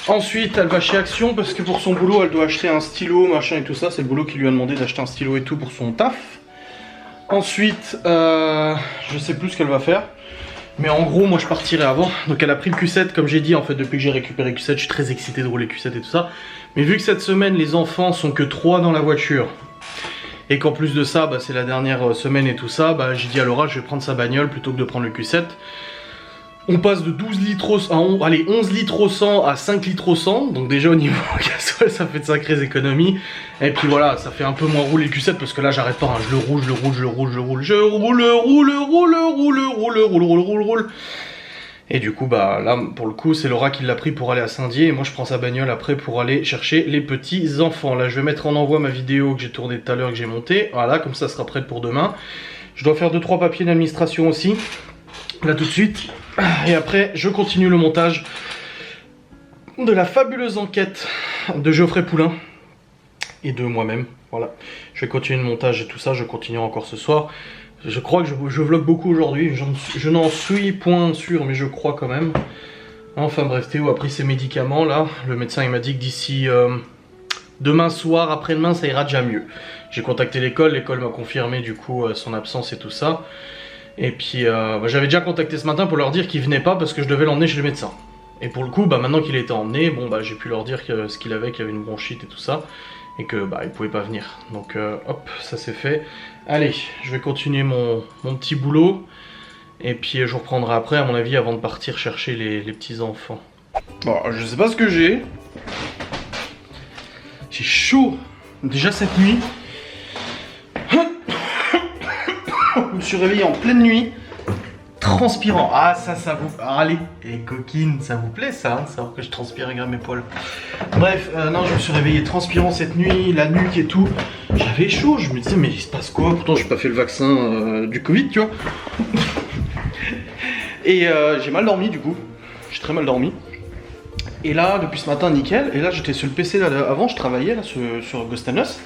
Ensuite elle va chez Action parce que pour son boulot elle doit acheter un stylo machin et tout ça. C'est le boulot qui lui a demandé d'acheter un stylo et tout pour son taf. Ensuite je sais plus ce qu'elle va faire. Mais en gros, moi je partirai avant. Donc elle a pris le Q7, comme j'ai dit, en fait, depuis que j'ai récupéré le Q7, je suis très excité de rouler le Q7 et tout ça. Mais vu que cette semaine, les enfants sont que 3 dans la voiture, et qu'en plus de ça, bah, c'est la dernière semaine et tout ça, bah, j'ai dit à Laura, je vais prendre sa bagnole plutôt que de prendre le Q7. On passe de 12 litres au 100, allez, 11 litres au 100 à 5 litres au 100. Donc déjà au niveau gasoil, ça fait de sacrées économies. Et puis voilà, ça fait un peu moins rouler le Q7 parce que là j'arrête pas, hein. Je roule. Et du coup bah là pour le coup c'est Laura qui l'a pris pour aller à Saint-Dié. Et moi je prends sa bagnole après pour aller chercher les petits enfants. Là je vais mettre en envoi ma vidéo que j'ai tournée tout à l'heure, que j'ai montée. Voilà, comme ça sera prête pour demain. Je dois faire 2-3 papiers d'administration aussi. Là tout de suite. Et après je continue le montage de la fabuleuse enquête de Geoffrey Poulain et de moi-même. Voilà, je vais continuer le montage et tout ça, je continuerai encore ce soir. Je crois que je vlog beaucoup aujourd'hui, je n'en suis point sûr, mais je crois quand même. Enfin bref, Théo a pris ses médicaments là, le médecin il m'a dit que d'ici demain soir, après-demain, ça ira déjà mieux. J'ai contacté l'école m'a confirmé du coup son absence et tout ça. Et puis j'avais déjà contacté ce matin pour leur dire qu'il venait pas parce que je devais l'emmener chez le médecin. Et pour le coup, maintenant qu'il était emmené, bon j'ai pu leur dire que ce qu'il avait une bronchite et tout ça. Et que il pouvait pas venir. Donc hop, ça c'est fait. Allez, je vais continuer mon petit boulot. Et puis je vous reprendrai après à mon avis avant de partir chercher les petits enfants. Bon, je sais pas ce que j'ai. J'ai chaud. Déjà cette nuit. Je me suis réveillé en pleine nuit. Transpirant. Ah ça vous... allez, et coquine, ça vous plaît ça, savoir que je transpire et mes poils. Bref, non, je me suis réveillé transpirant cette nuit, la nuque et tout. J'avais chaud, je me disais mais il se passe quoi? Pourtant j'ai pas fait le vaccin du Covid, tu vois. Et j'ai mal dormi du coup. J'ai très mal dormi. Et là, depuis ce matin, nickel. Et là, j'étais sur le PC là, avant, je travaillais là sur Ghost and Us.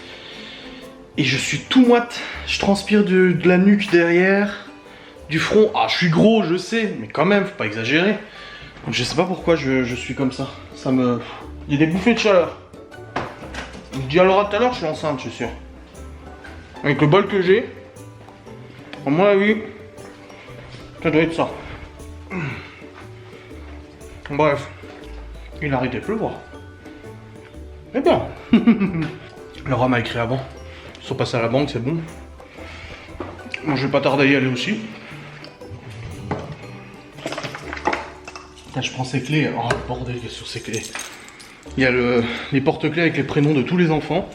Et je suis tout moite. Je transpire de la nuque derrière. Du front, je suis gros, je sais, mais quand même, faut pas exagérer. Donc je sais pas pourquoi je suis comme ça. Ça me... Il y a des bouffées de chaleur. Je dis à Laura tout à l'heure, je suis enceinte, je suis sûr. Avec le bol que j'ai, à mon avis, ça doit être ça. Bref, il a arrêté de pleuvoir. Eh bien. Laura m'a écrit avant. Ils sont passés à la banque, c'est bon. Moi je vais pas tarder à y aller aussi. Là, je prends ces clés. Oh bordel, il y a sur ces clés. Il y a les porte-clés avec les prénoms de tous les enfants.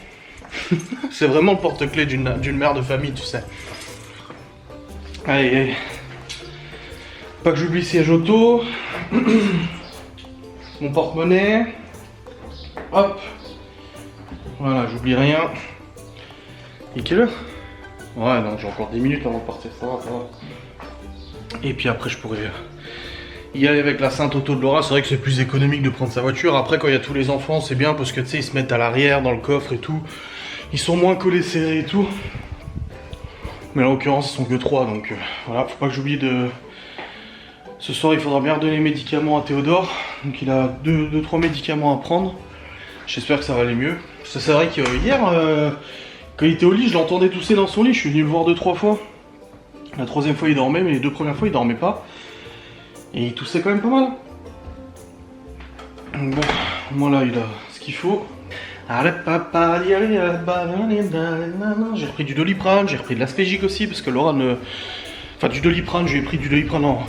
C'est vraiment le porte-clés d'une mère de famille, tu sais. Allez. Pas que j'oublie le siège auto. Mon porte-monnaie. Hop. Voilà, j'oublie rien. Et quelle heure? Ouais, non, j'ai encore 10 minutes avant de partir, ça va. Et puis après, je pourrais y aller avec la Sainte Auto de Laura. C'est vrai que c'est plus économique de prendre sa voiture. Après, quand il y a tous les enfants, c'est bien parce que tu sais, ils se mettent à l'arrière, dans le coffre et tout. Ils sont moins collés serrés et tout. Mais en l'occurrence, ils sont que 3, donc voilà, faut pas que j'oublie de... Ce soir, il faudra bien redonner les médicaments à Théodore. Donc il a 2-3 médicaments à prendre. J'espère que ça va aller mieux. C'est vrai que hier... Quand il était au lit, je l'entendais tousser dans son lit, je suis venu le voir 2-3 fois. La 3e fois il dormait, mais les 2 premières fois il dormait pas. Et il toussait quand même pas mal. Bon, moi là il a ce qu'il faut. J'ai repris du Doliprane, j'ai repris de l'Aspégique aussi, parce que Laura ne... Enfin du Doliprane, je lui ai pris du Doliprane en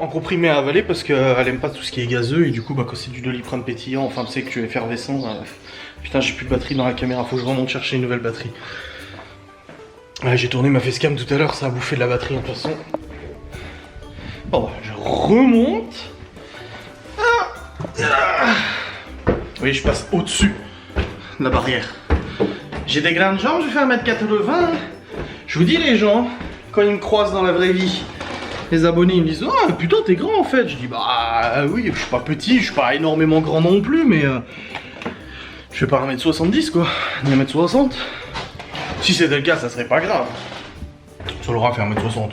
comprimé à avaler, parce qu'elle aime pas tout ce qui est gazeux, et du coup quand c'est du Doliprane pétillant, enfin tu sais que tu es effervescent... Putain, j'ai plus de batterie dans la caméra, faut que je remonte chercher une nouvelle batterie. Ouais, j'ai tourné ma facecam tout à l'heure, ça a bouffé de la batterie de toute façon. Bon, je remonte. Oui, je passe au-dessus de la barrière. J'ai des grandes jambes, je fais 1m80. Je vous dis les gens, quand ils me croisent dans la vraie vie, les abonnés ils me disent « Ah putain t'es grand en fait !» Je dis « Bah oui, je suis pas petit, je suis pas énormément grand non plus, mais... je fais pas 1m70 quoi, ni 1m60. Si c'était le cas, ça serait pas grave. Ça Laura fait 1m60, donc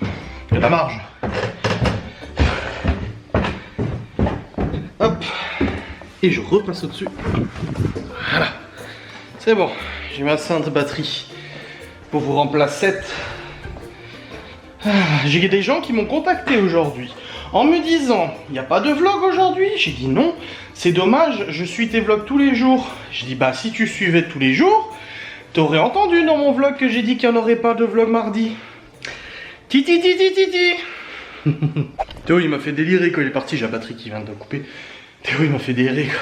il y a de la marge. Hop, et je repasse au-dessus. Voilà, c'est bon, j'ai ma sainte batterie pour vous remplacer. J'ai des gens qui m'ont contacté aujourd'hui en me disant « Il n'y a pas de vlog aujourd'hui ?» J'ai dit « Non, c'est dommage, je suis tes vlogs tous les jours. » J'ai dit « Bah si tu suivais tous les jours, t'aurais entendu dans mon vlog que j'ai dit qu'il n'y en aurait pas de vlog mardi. » Titi titi titi. Théo il m'a fait délirer quand il est parti, j'ai la batterie qui vient de couper. Théo il m'a fait délirer quoi.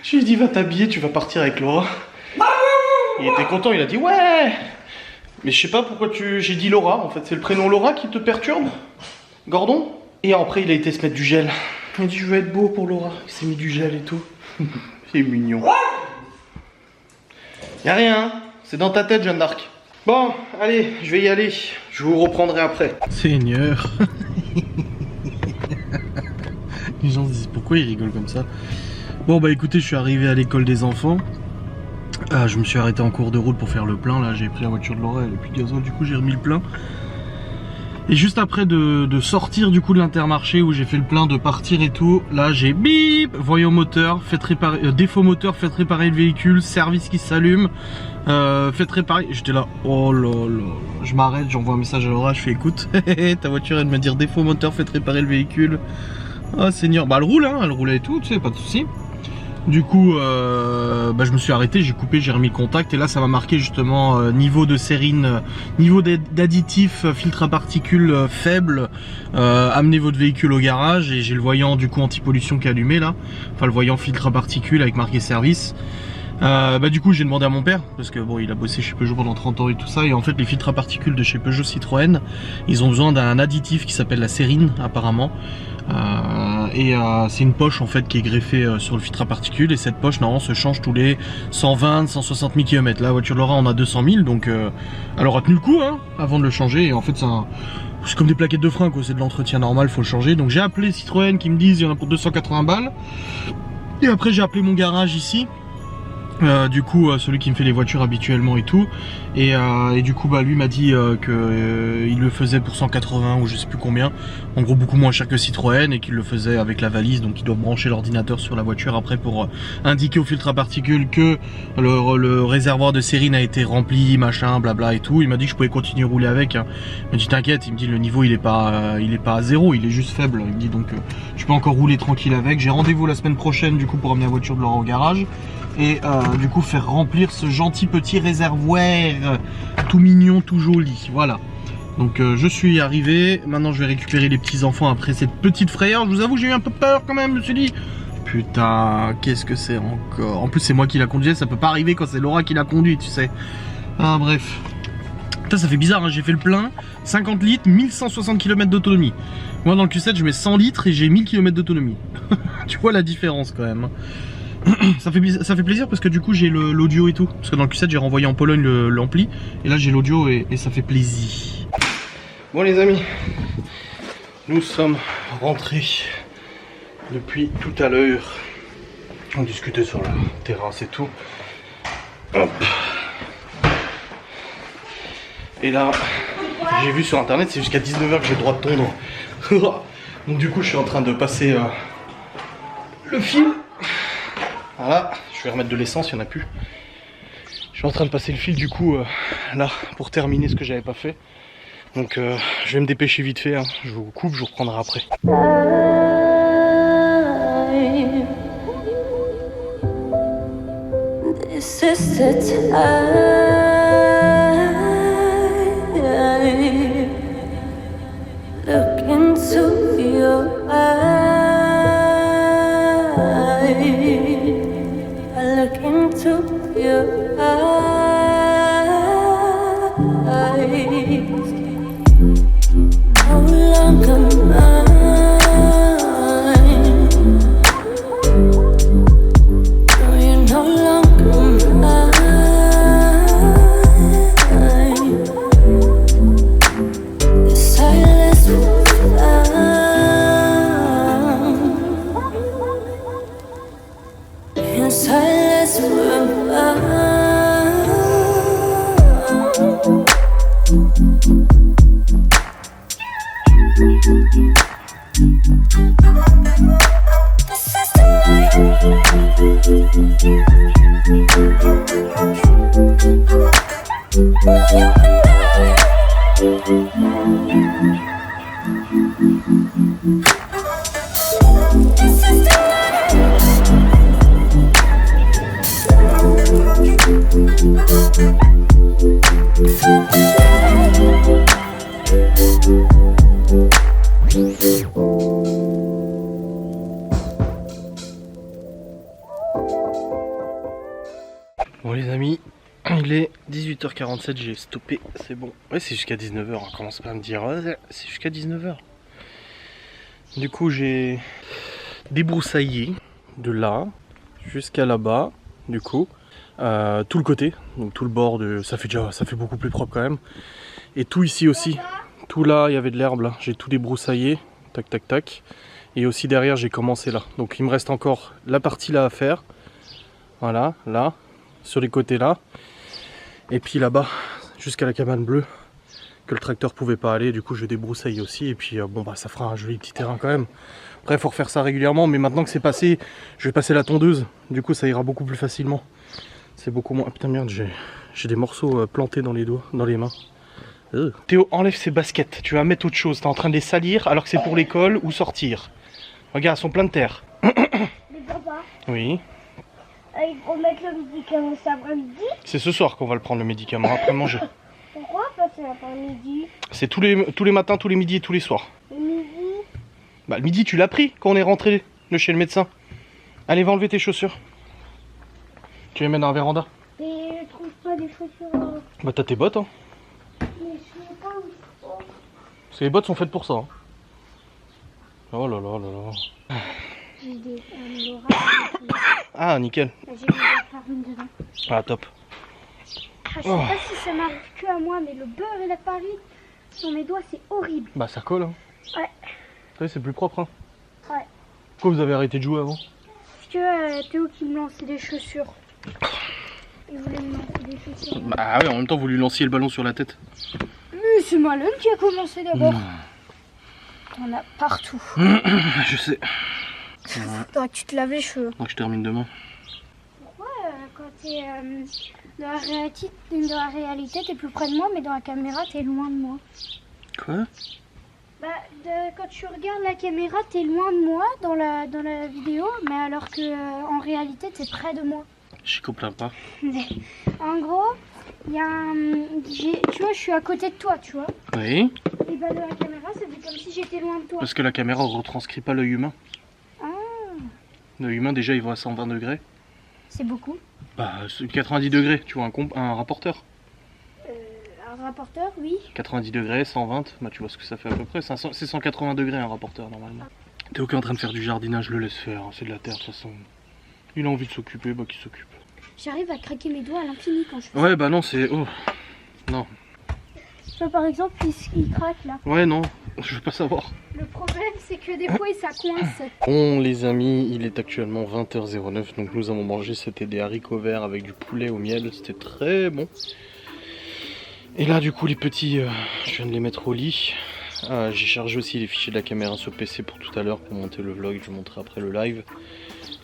Je lui ai dit « Va t'habiller, tu vas partir avec Laura. » Il était content, il a dit « Ouais !» Mais je sais pas pourquoi j'ai dit Laura, en fait c'est le prénom Laura qui te perturbe, Gordon. Et après il a été se mettre du gel. Il m'a dit je veux être beau pour Laura, il s'est mis du gel et tout. C'est mignon. Y'a rien, c'est dans ta tête Jeanne d'Arc. Bon, allez, je vais y aller, je vous reprendrai après. Seigneur. Les gens se disent pourquoi ils rigolent comme ça. Bon bah écoutez, je suis arrivé à l'école des enfants. Je me suis arrêté en cours de route pour faire le plein. Là j'ai pris la voiture de Laura, elle a plus de gasoil, du coup j'ai remis le plein. Et juste après de sortir du coup de l'Intermarché où j'ai fait le plein, de partir et tout, là j'ai bip, voyant moteur, faites réparer, défaut moteur, faites réparer le véhicule, service qui s'allume, faites réparer. J'étais là, oh là là, je m'arrête, j'envoie un message à Laura, je fais écoute, ta voiture elle me dire défaut moteur, faites réparer le véhicule. Ah Seigneur, bah elle roule hein, elle roulait et tout, tu sais, pas de soucis. Du coup, je me suis arrêté, j'ai coupé, j'ai remis le contact et là ça m'a marqué justement niveau de sérine, niveau d'additif, filtre à particules faible, amenez votre véhicule au garage et j'ai le voyant du coup anti-pollution qui est allumé là, enfin le voyant filtre à particules avec marqué service. Du coup j'ai demandé à mon père parce que bon il a bossé chez Peugeot pendant 30 ans et tout ça, et en fait les filtres à particules de chez Peugeot Citroën ils ont besoin d'un additif qui s'appelle la sérine apparemment, c'est une poche en fait qui est greffée sur le filtre à particules, et cette poche normalement se change tous les 120-160 000 km. La voiture de Laura on a 200 000 donc elle aura tenu le coup hein, avant de le changer, et en fait c'est comme des plaquettes de frein quoi, c'est de l'entretien normal, faut le changer. Donc j'ai appelé Citroën qui me disent il y en a pour 280 balles, et après j'ai appelé mon garage ici. Celui qui me fait les voitures habituellement et tout, et du coup lui m'a dit que il le faisait pour 180 ou je sais plus combien, en gros beaucoup moins cher que Citroën, et qu'il le faisait avec la valise, donc ils doivent brancher l'ordinateur sur la voiture après pour indiquer au filtre à particules que le réservoir de sérine a été rempli, machin, blabla et tout. Il m'a dit que je pouvais continuer à rouler avec hein. Il m'a dit t'inquiète, il me dit le niveau il est pas à zéro, il est juste faible, il me dit donc je peux encore rouler tranquille avec. J'ai rendez-vous la semaine prochaine du coup pour amener la voiture de Laura au garage et du coup faire remplir ce gentil petit réservoir tout mignon, tout joli, voilà. Donc je suis arrivé, maintenant je vais récupérer les petits enfants après cette petite frayeur. Je vous avoue j'ai eu un peu peur quand même, je me suis dit putain qu'est-ce que c'est encore. En plus c'est moi qui la conduisais, ça peut pas arriver quand c'est Laura qui la conduit tu sais. Ah bref. Putain ça fait bizarre hein, j'ai fait le plein, 50 litres, 1160 km d'autonomie. Moi dans le Q7 je mets 100 litres et j'ai 1000 km d'autonomie. Tu vois la différence quand même. Ça fait plaisir parce que du coup j'ai l'audio et tout. Parce que dans le Q7 j'ai renvoyé en Pologne l'ampli. Et là j'ai l'audio et ça fait plaisir. Bon les amis, nous sommes rentrés depuis tout à l'heure. On discutait sur la terrasse et tout. Hop. Et là, j'ai vu sur internet c'est jusqu'à 19h que j'ai le droit de tondre. Donc du coup je suis en train de passer le fil. Voilà, je vais remettre de l'essence, il n'y en a plus. Je suis en train de passer le fil du coup là pour terminer ce que j'avais pas fait. Donc je vais me dépêcher vite fait, hein. Je vous coupe, je vous reprendrai après. Bon les amis, il est 18h47, j'ai stoppé, c'est bon. Ouais c'est jusqu'à 19h, on commence pas à me dire c'est jusqu'à 19h. Du coup j'ai débroussaillé de là jusqu'à là-bas, du coup, tout le côté, donc tout le bord, ça fait beaucoup plus propre quand même. Et tout ici aussi, tout là, il y avait de l'herbe là, j'ai tout débroussaillé, tac tac tac. Et aussi derrière j'ai commencé là. Donc il me reste encore la partie là à faire. Voilà, là, sur les côtés là. Et puis là-bas, jusqu'à la cabane bleue, que le tracteur pouvait pas aller. Du coup je débroussaille aussi. Et puis bon bah ça fera un joli petit terrain quand même. Après il faut refaire ça régulièrement. Mais maintenant que c'est passé, je vais passer la tondeuse. Du coup ça ira beaucoup plus facilement. C'est beaucoup moins... Ah, putain merde, j'ai des morceaux plantés dans les doigts, dans les mains. Théo, enlève ses baskets. Tu vas mettre autre chose. T'es en train de les salir alors que c'est pour l'école ou sortir. Regarde, elles sont pleines de terre. Mais papa, Oui. il faut mettre le médicament cet après-midi. C'est ce soir qu'on va le prendre le médicament après manger. Pourquoi passer l'après-midi? C'est tous les matins, tous les midis et tous les soirs. Le midi? Bah le midi tu l'as pris quand on est rentré de chez le médecin. Allez, va enlever tes chaussures. Tu les mets dans la véranda. Et je trouve pas des chaussures. Bah t'as tes bottes hein. Mais je sais pas où ils sont. Parce que les bottes sont faites pour ça. Hein. Oh là là là là. J'ai des Laura. Ah nickel. J'ai mis de la farine dedans. Ah top. Je sais pas si ça m'arrive que à moi, mais le beurre et la farine sur mes doigts, c'est horrible. Bah ça colle hein. Ouais. Vous savez, c'est plus propre hein. Ouais. Pourquoi vous avez arrêté de jouer avant? Parce que Théo qui me lançait des chaussures. Il voulait me lancer des chaussures. Bah ouais, en même temps vous lui lanciez le ballon sur la tête. Mais c'est Malone qui a commencé d'abord. On a partout. Je sais. Toi, tu te laves les cheveux. Donc je termine demain. Pourquoi quand t'es dans la réalité, t'es plus près de moi, mais dans la caméra, t'es loin de moi? Quoi? Bah, quand tu regardes la caméra, t'es loin de moi dans la vidéo, mais alors que en réalité, t'es près de moi. J'y comprends pas. En gros, il y a tu vois, je suis à côté de toi, tu vois. Oui. Et bah, dans la caméra, ça fait comme si j'étais loin de toi. Parce que la caméra ne retranscrit pas l'œil humain. Ah, L'œil humain déjà il voit à 120 degrés. c'est beaucoup. Bah 90 degrés, tu vois un rapporteur. Un rapporteur, oui. 90 degrés, 120, bah tu vois ce que ça fait à peu près. C'est 180 degrés un rapporteur normalement. T'es ok en train de faire du jardinage, le laisse faire, hein, c'est de la terre de toute façon. Il a envie de s'occuper, bah qu'il s'occupe. J'arrive à craquer mes doigts à l'infini quand je fais Ouais bah non c'est... Oh. Non. ça. Tu vois, par exemple, il craque là. Ouais non, je veux pas savoir. Le problème, c'est que des fois, ça coince. Bon les amis, il est actuellement 20h09, donc nous avons mangé, c'était des haricots verts avec du poulet au miel, c'était très bon. Et là du coup les petits, je viens de les mettre au lit. J'ai chargé aussi les fichiers de la caméra sur PC pour tout à l'heure pour monter le vlog, je vous montrerai après le live.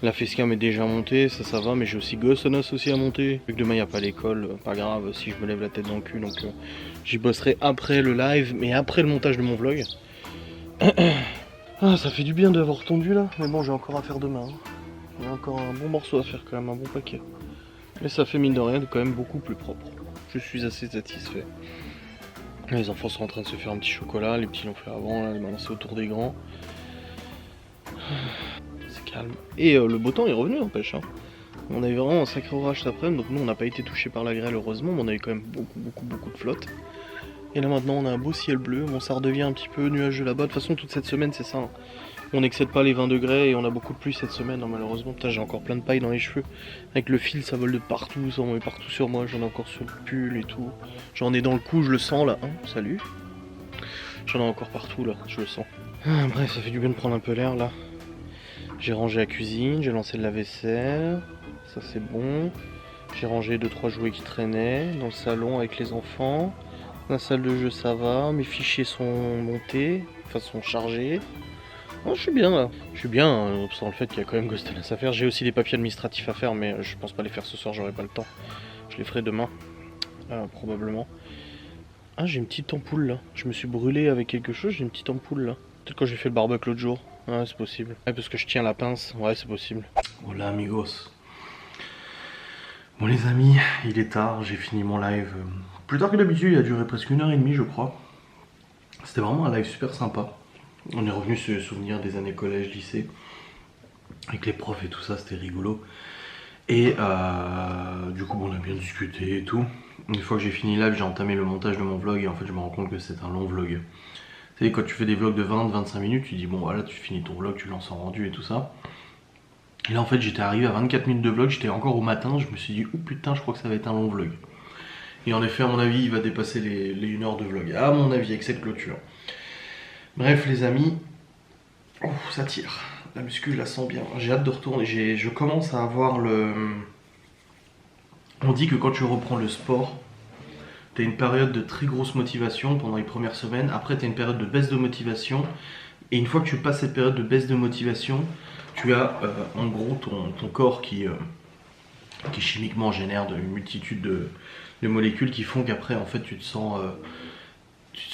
La facecam est déjà montée, ça va, mais j'ai aussi Ghostonos aussi à monter. Vu que demain il n'y a pas l'école, pas grave si je me lève la tête dans le cul, donc j'y bosserai après le live, mais après le montage de mon vlog. Ah, ça fait du bien d'avoir tondu là, mais bon j'ai encore à faire demain. Hein. Il y a encore un bon morceau à faire quand même, un bon paquet. Mais ça fait mine de rien quand même beaucoup plus propre. Je suis assez satisfait. Les enfants sont en train de se faire un petit chocolat, les petits l'ont fait avant, là, maintenant c'est au tour des grands. C'est calme. Et le beau temps est revenu n'empêche. Hein. On a eu vraiment un sacré orage cet après-midi, donc nous on n'a pas été touché par la grêle heureusement, mais on a eu quand même beaucoup de flotte. Et là maintenant on a un beau ciel bleu, bon ça redevient un petit peu nuageux là-bas, de toute façon toute cette semaine c'est ça. Hein. On n'excède pas les 20 degrés et on a beaucoup de pluie cette semaine, hein, malheureusement. Putain, j'ai encore plein de paille dans les cheveux. Avec le fil, ça vole de partout, ça en met partout sur moi. J'en ai encore sur le pull et tout. J'en ai dans le cou, je le sens là. Hein, salut. J'en ai encore partout là, je le sens. Bref, ça fait du bien de prendre un peu l'air là. J'ai rangé la cuisine, j'ai lancé le lave-vaisselle. Ça c'est bon. J'ai rangé 2-3 jouets qui traînaient dans le salon avec les enfants. Dans la salle de jeu, ça va. Mes fichiers sont montés, enfin sont chargés. Oh, je suis bien là, je suis bien, sans le fait qu'il y a quand même Ghostonos à faire. J'ai aussi des papiers administratifs à faire, mais je pense pas les faire ce soir, j'aurai pas le temps. Je les ferai demain, probablement. Ah, j'ai une petite ampoule là, je me suis brûlé avec quelque chose, j'ai une petite ampoule là. Peut-être quand j'ai fait le barbecue l'autre jour, ouais c'est possible. Ouais, parce que je tiens la pince, ouais c'est possible. Voilà amigos. Bon les amis, il est tard, j'ai fini mon live. Plus tard que d'habitude, il a duré presque 1h30 je crois. C'était vraiment un live super sympa. On est revenu se souvenir des années collège, lycée, avec les profs et tout ça, c'était rigolo. Et du coup, bon, on a bien discuté et tout. Une fois que j'ai fini live, j'ai entamé le montage de mon vlog et en fait, je me rends compte que c'est un long vlog. Tu sais, quand tu fais des vlogs de 20-25 minutes, tu dis bon, voilà, tu finis ton vlog, tu lances en rendu et tout ça. Et là, en fait, j'étais arrivé à 24 minutes de vlog, j'étais encore au matin, je me suis dit, oh putain, je crois que ça va être un long vlog. Et en effet, à mon avis, il va dépasser les 1 heure de vlog, à mon avis, avec cette clôture. Bref les amis, Oh, ça tire. La muscu, je la sens bien. J'ai hâte de retourner. Je commence à avoir le... On dit que quand tu reprends le sport, tu as une période de très grosse motivation pendant les premières semaines. Après, tu as une période de baisse de motivation. Et une fois que tu passes cette période de baisse de motivation, tu as en gros ton corps qui chimiquement génère une multitude de molécules qui font qu'après, en fait, tu te sens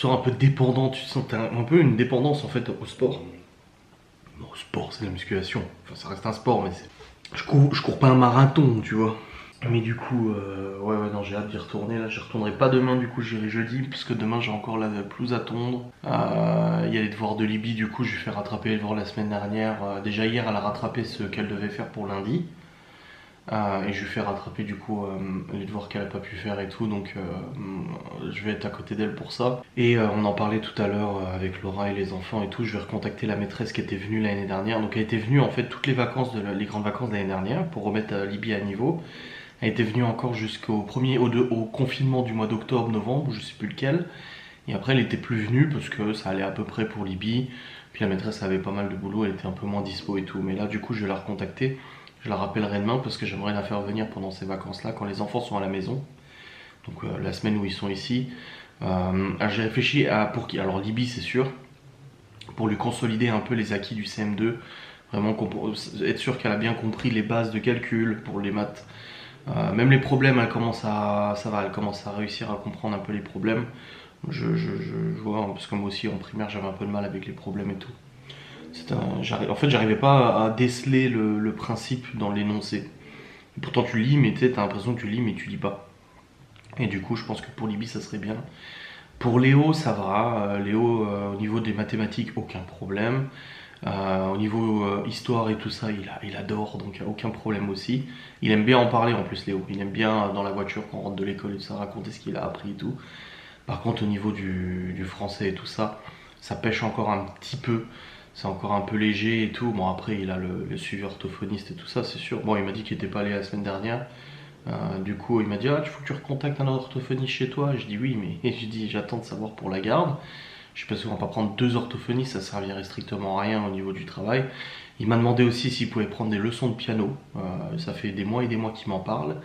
un peu dépendant. Tu te sens un peu une dépendance en fait au sport. Bon, au sport, c'est la musculation. Enfin, ça reste un sport, mais je cours pas un marathon, tu vois. Mais du coup, ouais, non, j'ai hâte d'y retourner. Là, je retournerai pas demain, du coup, j'irai jeudi, parce que demain, j'ai encore la pelouse à tondre. Il y a les devoirs de Libye, du coup, je vais faire rattraper les devoirs la semaine dernière. Déjà, hier, elle a rattrapé ce qu'elle devait faire pour lundi. Et je lui fais rattraper du coup les devoirs qu'elle a pas pu faire et tout, donc je vais être à côté d'elle pour ça. Et on en parlait tout à l'heure avec Laura et les enfants et tout, je vais recontacter la maîtresse qui était venue l'année dernière. Donc elle était venue en fait toutes les vacances, les grandes vacances de l'année dernière pour remettre Libye à niveau. Elle était venue encore jusqu'au au confinement du mois d'octobre, novembre, je sais plus lequel. Et après elle était plus venue parce que ça allait à peu près pour Libye. Puis la maîtresse avait pas mal de boulot, elle était un peu moins dispo et tout. Mais là du coup je vais la recontacter. Je la rappellerai demain parce que j'aimerais la faire venir pendant ces vacances-là, quand les enfants sont à la maison. Donc la semaine où ils sont ici. J'ai réfléchi à alors Libye c'est sûr, pour lui consolider un peu les acquis du CM2. Vraiment être sûr qu'elle a bien compris les bases de calcul pour les maths. Même les problèmes, elle commence à réussir à comprendre un peu les problèmes. Je vois, parce que moi aussi en primaire j'avais un peu de mal avec les problèmes et tout. En fait, j'arrivais pas à déceler le principe dans l'énoncé. Pourtant, tu lis, mais tu as l'impression que tu lis, mais tu lis pas. Et du coup, je pense que pour Libye, ça serait bien. Pour Léo, ça va. Léo, au niveau des mathématiques, aucun problème. Au niveau histoire et tout ça, il adore, donc il n'y a aucun problème aussi. Il aime bien en parler en plus, Léo. Il aime bien dans la voiture, quand on rentre de l'école, et ça, raconter ce qu'il a appris et tout. Par contre, au niveau du français et tout ça, ça pêche encore un petit peu. C'est encore un peu léger et tout. Bon, après, il a le suivi orthophoniste et tout ça, c'est sûr. Bon, il m'a dit qu'il était pas allé la semaine dernière. Du coup, il m'a dit, ah, il faut que tu recontactes un orthophoniste chez toi. Et je dis oui, mais et je dis, j'attends de savoir pour la garde. Je sais pas si on va pas prendre 2 orthophonistes, ça servirait strictement à rien au niveau du travail. Il m'a demandé aussi s'il pouvait prendre des leçons de piano. Ça fait des mois et des mois qu'il m'en parle.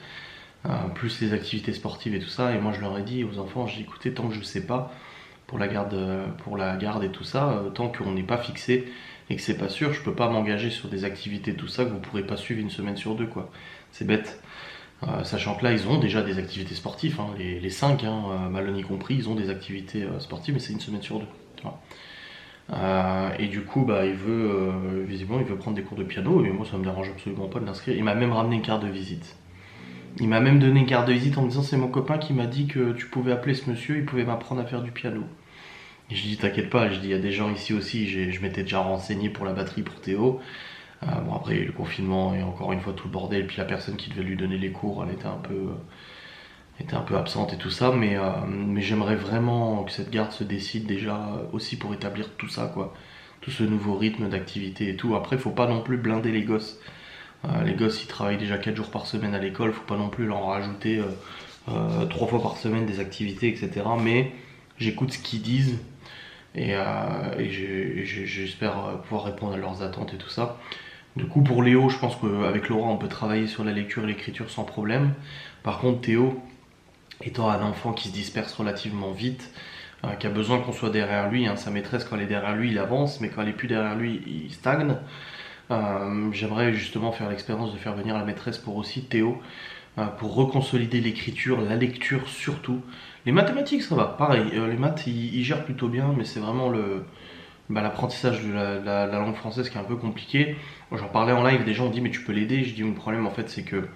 Plus les activités sportives et tout ça. Et moi, je leur ai dit aux enfants, j'ai dit, écoutez, tant que je sais pas, pour la garde et tout ça, tant qu'on n'est pas fixé et que c'est pas sûr, je peux pas m'engager sur des activités tout ça que vous pourrez pas suivre une semaine sur deux, quoi. C'est bête. Sachant que là, ils ont déjà des activités sportives, hein, les 5, Malone y compris, ils ont des activités sportives, mais c'est une semaine sur deux. Et du coup, bah, visiblement, il veut prendre des cours de piano, et moi, ça me dérange absolument pas de l'inscrire. Il m'a même ramené une carte de visite. Il m'a même donné une carte de visite en me disant, c'est mon copain qui m'a dit que tu pouvais appeler ce monsieur, il pouvait m'apprendre à faire du piano. Et je dis, t'inquiète pas, je dis, il y a des gens ici aussi, je m'étais déjà renseigné pour la batterie pour Théo. Bon, après, le confinement et encore une fois tout le bordel, puis la personne qui devait lui donner les cours, elle était un peu absente et tout ça, mais j'aimerais vraiment que cette garde se décide déjà aussi pour établir tout ça, quoi. Tout ce nouveau rythme d'activité et tout. Après, faut pas non plus blinder les gosses. Les gosses, ils travaillent déjà 4 jours par semaine à l'école, faut pas non plus leur rajouter 3 fois par semaine des activités, etc. Mais j'écoute ce qu'ils disent et j'espère pouvoir répondre à leurs attentes et tout ça. Du coup, pour Léo, je pense qu'avec Laura, on peut travailler sur la lecture et l'écriture sans problème. Par contre, Théo, étant un enfant qui se disperse relativement vite, qui a besoin qu'on soit derrière lui, sa maîtresse, quand elle est derrière lui, il avance, mais quand elle est plus derrière lui, il stagne. J'aimerais justement faire l'expérience de faire venir la maîtresse pour aussi Théo, pour reconsolider l'écriture, la lecture surtout. Les mathématiques, ça va, pareil, les maths, ils gèrent plutôt bien, mais c'est vraiment l'apprentissage de la langue française qui est un peu compliqué. Moi, j'en parlais en live, des gens ont dit mais tu peux l'aider. Je dis le problème en fait c'est que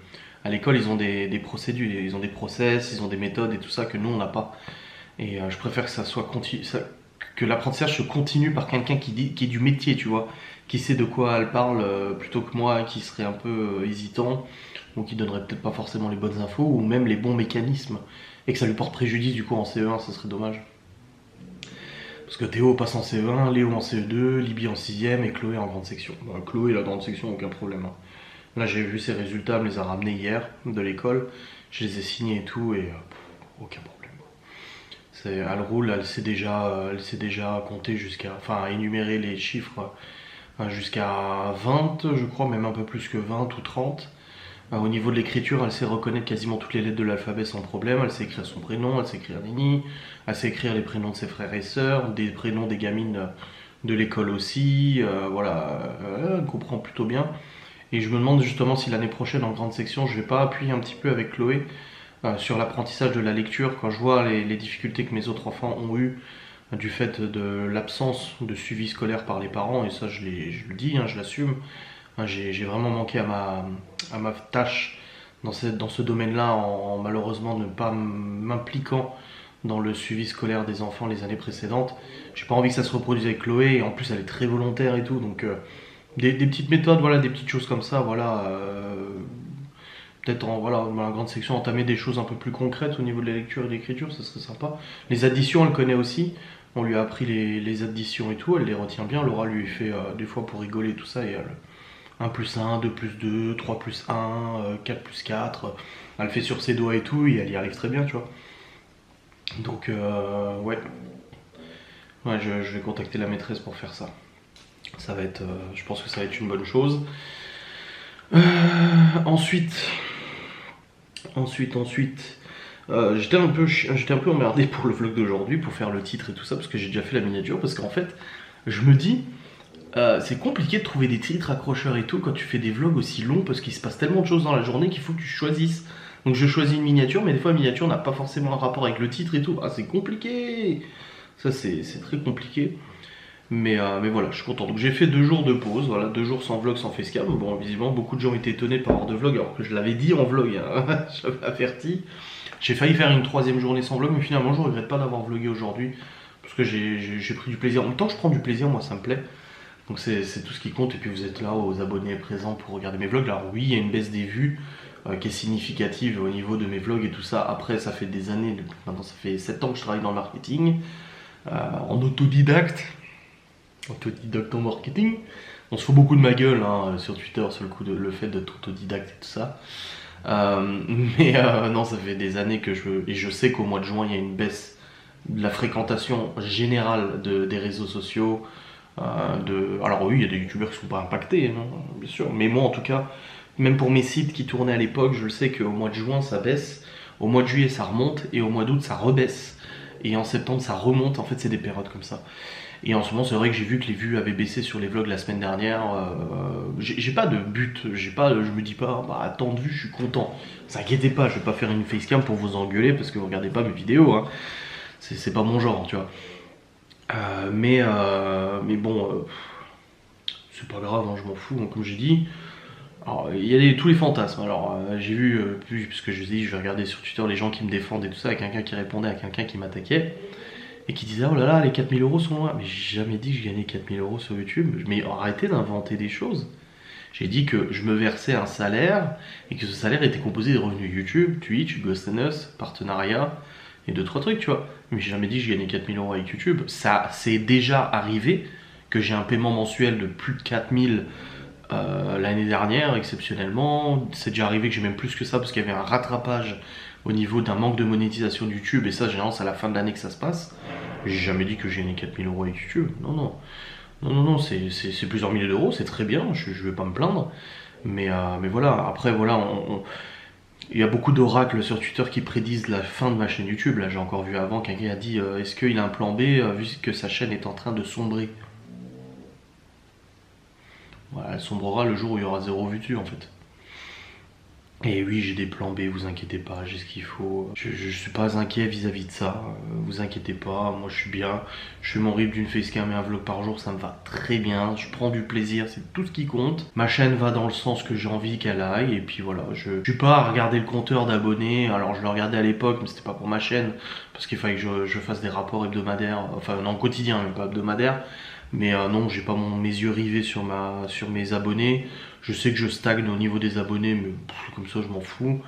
à l'école ils ont des procédures, ils ont des process, ils ont des méthodes et tout ça que nous on n'a pas. Et je préfère que ça soit que l'apprentissage se continue par quelqu'un qui est du métier, tu vois, qui sait de quoi elle parle, plutôt que moi qui serait un peu hésitant ou qui donnerait peut-être pas forcément les bonnes infos ou même les bons mécanismes et que ça lui porte préjudice du coup en CE1, ça serait dommage. Parce que Théo passe en CE1, Léo en CE2, Libye en 6ème et Chloé en grande section. Bon, Chloé, la grande section, aucun problème. Là, j'ai vu ses résultats, elle me les a ramenés hier de l'école. Je les ai signés et tout, et aucun problème. Elle roule, elle sait déjà compter jusqu'à. Enfin, énumérer les chiffres jusqu'à 20, je crois, même un peu plus que 20 ou 30. Au niveau de l'écriture, elle sait reconnaître quasiment toutes les lettres de l'alphabet sans problème. Elle sait écrire son prénom, elle sait écrire Nini, elle sait écrire les prénoms de ses frères et sœurs, des prénoms des gamines de l'école aussi. Voilà, elle comprend plutôt bien. Et je me demande justement si l'année prochaine, en grande section, je vais pas appuyer un petit peu avec Chloé sur l'apprentissage de la lecture. Quand je vois les difficultés que mes autres enfants ont eues du fait de l'absence de suivi scolaire par les parents, et ça je le dis, je l'assume. J'ai vraiment manqué à ma tâche dans ce domaine-là en malheureusement ne pas m'impliquant dans le suivi scolaire des enfants les années précédentes. J'ai pas envie que ça se reproduise avec Chloé, et en plus elle est très volontaire et tout, donc des petites méthodes, voilà, des petites choses comme ça, voilà. Peut-être dans la grande section entamer des choses un peu plus concrètes au niveau de la lecture et de l'écriture, ça serait sympa. Les additions, elle connaît aussi. On lui a appris les additions et tout, elle les retient bien. Laura lui fait des fois pour rigoler tout ça, et elle, 1 plus 1, 2 plus 2, 3 plus 1, 4 plus 4. Elle fait sur ses doigts et tout, et elle y arrive très bien, tu vois. Donc, ouais. Ouais, je vais contacter la maîtresse pour faire ça. Ça va être, je pense que ça va être une bonne chose. Ensuite, j'étais un peu emmerdé pour le vlog d'aujourd'hui, pour faire le titre et tout ça, parce que j'ai déjà fait la miniature, parce qu'en fait, je me dis, c'est compliqué de trouver des titres accrocheurs et tout quand tu fais des vlogs aussi longs, parce qu'il se passe tellement de choses dans la journée qu'il faut que tu choisisses. Donc je choisis une miniature, mais des fois la miniature n'a pas forcément un rapport avec le titre et tout. Ah, c'est compliqué. Ça c'est très compliqué. Mais voilà, je suis content. Donc j'ai fait 2 jours de pause, voilà, 2 jours sans vlog, sans facecam. Bon, visiblement, beaucoup de gens étaient étonnés de pas avoir de vlog, alors que je l'avais dit en vlog, hein. J'avais averti. J'ai failli faire une 3e journée sans vlog, mais finalement, je regrette pas d'avoir vlogué aujourd'hui, parce que j'ai pris du plaisir. En même temps, je prends du plaisir, moi, ça me plaît. Donc c'est tout ce qui compte, et puis vous êtes là, aux abonnés présents pour regarder mes vlogs. Alors oui, il y a une baisse des vues qui est significative au niveau de mes vlogs et tout ça. Après, ça fait des années, maintenant ça fait 7 ans que je travaille dans le marketing, en autodidacte en marketing. On se fout beaucoup de ma gueule sur Twitter sur le fait d'être autodidacte et tout ça. Non, ça fait des années que je sais qu'au mois de juin il y a une baisse de la fréquentation générale des réseaux sociaux. Alors oui, il y a des youtubeurs qui ne sont pas impactés, non, bien sûr. Mais moi en tout cas, même pour mes sites qui tournaient à l'époque, je le sais qu'au mois de juin ça baisse, au mois de juillet ça remonte, et au mois d'août ça rebaisse, et en septembre ça remonte. En fait c'est des périodes comme ça. Et en ce moment, c'est vrai que j'ai vu que les vues avaient baissé sur les vlogs la semaine dernière. J'ai pas de but, je me dis pas, bah tant de vues, je suis content. Ne vous inquiétez pas, je vais pas faire une facecam pour vous engueuler parce que vous regardez pas mes vidéos, hein. C'est pas mon genre, tu vois. Mais bon, c'est pas grave, hein, je m'en fous, hein, comme j'ai dit. Alors, il y a tous les fantasmes. Alors, j'ai vu, puisque je vous ai dit, je vais regarder sur Twitter les gens qui me défendent et tout ça, avec quelqu'un qui répondait à quelqu'un qui m'attaquait. Et qui disait, oh là là, les 4000 € sont loin. Mais j'ai jamais dit que je gagnais 4000 € sur YouTube. Mais arrêtez d'inventer des choses. J'ai dit que je me versais un salaire et que ce salaire était composé des revenus YouTube, Twitch, Ghost & Us, partenariat et 2-3 trucs, tu vois. Mais j'ai jamais dit que je gagnais 4000 € avec YouTube. Ça, c'est déjà arrivé que j'ai un paiement mensuel de plus de 4000 l'année dernière, exceptionnellement. C'est déjà arrivé que j'ai même plus que ça parce qu'il y avait un rattrapage au niveau d'un manque de monétisation de YouTube, et ça, généralement, c'est à la fin de l'année que ça se passe. J'ai jamais dit que j'ai gagné 4000 € avec YouTube. Non, c'est plusieurs milliers d'euros, c'est très bien, je vais pas me plaindre. Mais voilà, après, voilà, il y a beaucoup d'oracles sur Twitter qui prédisent la fin de ma chaîne YouTube. Là, j'ai encore vu avant, quelqu'un a dit est-ce qu'il a un plan B vu que sa chaîne est en train de sombrer. Voilà, elle sombrera le jour où il y aura 0 vues dessus, en fait. Et oui, j'ai des plans B, vous inquiétez pas, j'ai ce qu'il faut. Je suis pas inquiet vis-à-vis de ça, vous inquiétez pas, moi je suis bien. Je fais mon rythme d'une facecam et un vlog par jour, ça me va très bien. Je prends du plaisir, c'est tout ce qui compte. Ma chaîne va dans le sens que j'ai envie qu'elle aille, et puis voilà. Je suis pas à regarder le compteur d'abonnés. Alors je le regardais à l'époque, mais c'était pas pour ma chaîne, parce qu'il fallait que je fasse des rapports hebdomadaires, enfin non, quotidien, même pas hebdomadaires. Mais non, j'ai pas mes yeux rivés sur mes abonnés. Je sais que je stagne au niveau des abonnés, mais comme ça je m'en fous.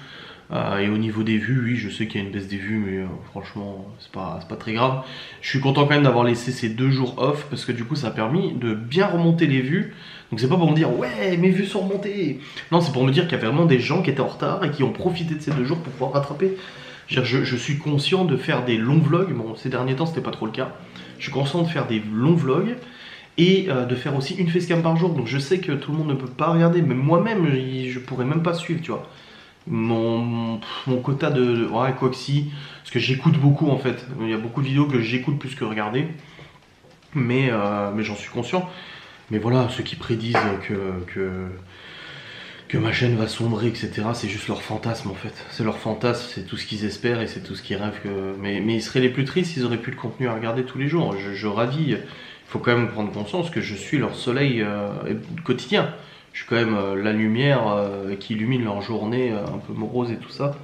Et au niveau des vues, oui, je sais qu'il y a une baisse des vues, mais franchement, c'est pas très grave. Je suis content quand même d'avoir laissé ces 2 jours off, parce que du coup ça a permis de bien remonter les vues. Donc c'est pas pour me dire, ouais, mes vues sont remontées. Non, c'est pour me dire qu'il y a vraiment des gens qui étaient en retard et qui ont profité de ces 2 jours pour pouvoir rattraper. Je suis conscient de faire des longs vlogs. Bon, ces derniers temps, c'était pas trop le cas. Je suis conscient de faire des longs vlogs et de faire aussi une facecam par jour. Donc je sais que tout le monde ne peut pas regarder, même moi-même, je pourrais même pas suivre, tu vois. Mon quota ouais, quoi que si, parce que j'écoute beaucoup en fait. Il y a beaucoup de vidéos que j'écoute plus que regarder, mais j'en suis conscient. Mais voilà, ceux qui prédisent que ma chaîne va sombrer, etc., c'est juste leur fantasme en fait. C'est leur fantasme, c'est tout ce qu'ils espèrent et c'est tout ce qu'ils rêvent. Mais ils seraient les plus tristes s'ils auraient plus de contenu à regarder tous les jours. Je ravis. Il faut quand même prendre conscience que je suis leur soleil quotidien. Je suis quand même la lumière qui illumine leur journée un peu morose et tout ça.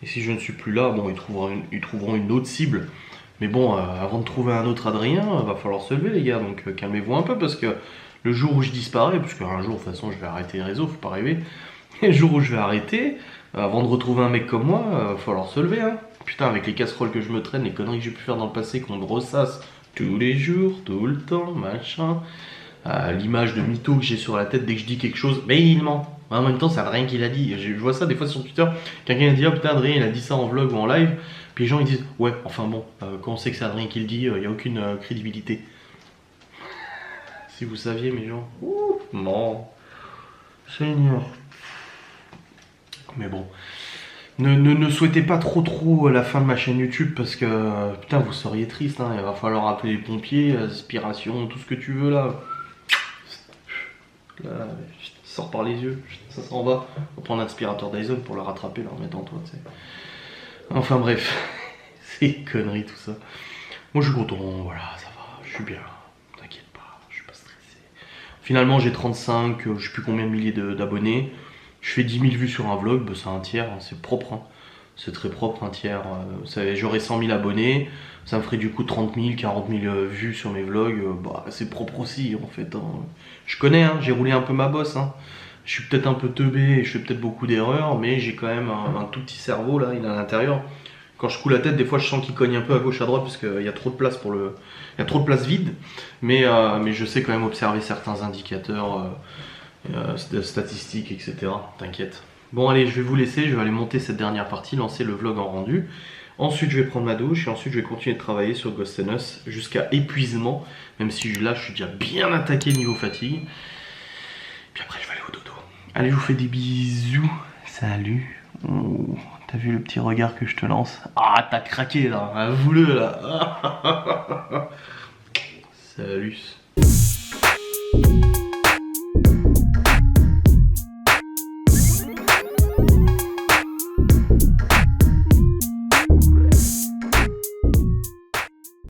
Et si je ne suis plus là, bon, ils trouveront une autre cible. Mais bon, avant de trouver un autre Adrien, va falloir se lever les gars. Donc calmez-vous un peu parce que le jour où je disparais, parce qu'un jour de toute façon je vais arrêter les réseaux, faut pas rêver. Et le jour où je vais arrêter, avant de retrouver un mec comme moi, va falloir se lever. Hein. Putain, avec les casseroles que je me traîne, les conneries que j'ai pu faire dans le passé, qu'on me ressasse tous les jours, tout le temps, machin. L'image de mytho que j'ai sur la tête dès que je dis quelque chose, mais il ment. En même temps, c'est Adrien qui l'a dit. Je vois ça des fois sur Twitter. Quelqu'un dit, oh putain, Adrien il a dit ça en vlog ou en live. Puis les gens ils disent, ouais, enfin bon, quand on sait que c'est Adrien qui le dit, il n'y a aucune crédibilité. Si vous saviez, mes gens. Ouh, non. Seigneur. Mais bon. Ne souhaitez pas trop la fin de ma chaîne YouTube parce que putain vous seriez triste, hein. Il va falloir appeler les pompiers, aspiration, tout ce que tu veux là. Là, sort par les yeux, ça s'en va. On va prendre un aspirateur Dyson pour le rattraper, là, en mettant toi, tu sais. Enfin bref, c'est conneries tout ça. Moi je suis content, voilà, ça va, je suis bien. T'inquiète pas, je suis pas stressé. Finalement j'ai 35, je sais plus combien de milliers d'abonnés. Je fais 10 000 vues sur un vlog, bah, c'est un tiers, hein, c'est propre. Hein. C'est très propre un tiers. J'aurais 100 000 abonnés, ça me ferait du coup 30 000, 40 000 vues sur mes vlogs. Bah, c'est propre aussi en fait. Hein. Je connais, hein, j'ai roulé un peu ma bosse. Hein. Je suis peut-être un peu teubé, je fais peut-être beaucoup d'erreurs, mais j'ai quand même un tout petit cerveau là, il est à l'intérieur. Quand je coule la tête, des fois je sens qu'il cogne un peu à gauche à droite parce qu'il y a trop de place il y a trop de place vide. Mais je sais quand même observer certains indicateurs. Statistiques, etc. T'inquiète. Bon allez, je vais vous laisser, je vais aller monter cette dernière partie, lancer le vlog en rendu. Ensuite je vais prendre ma douche et ensuite je vais continuer de travailler sur Ghost and Us jusqu'à épuisement, même si là je suis déjà bien attaqué niveau fatigue. Puis après je vais aller au dodo. Allez, je vous fais des bisous. Salut. Oh, t'as vu le petit regard que je te lance? Ah, t'as craqué là, avoue-le là. Salut.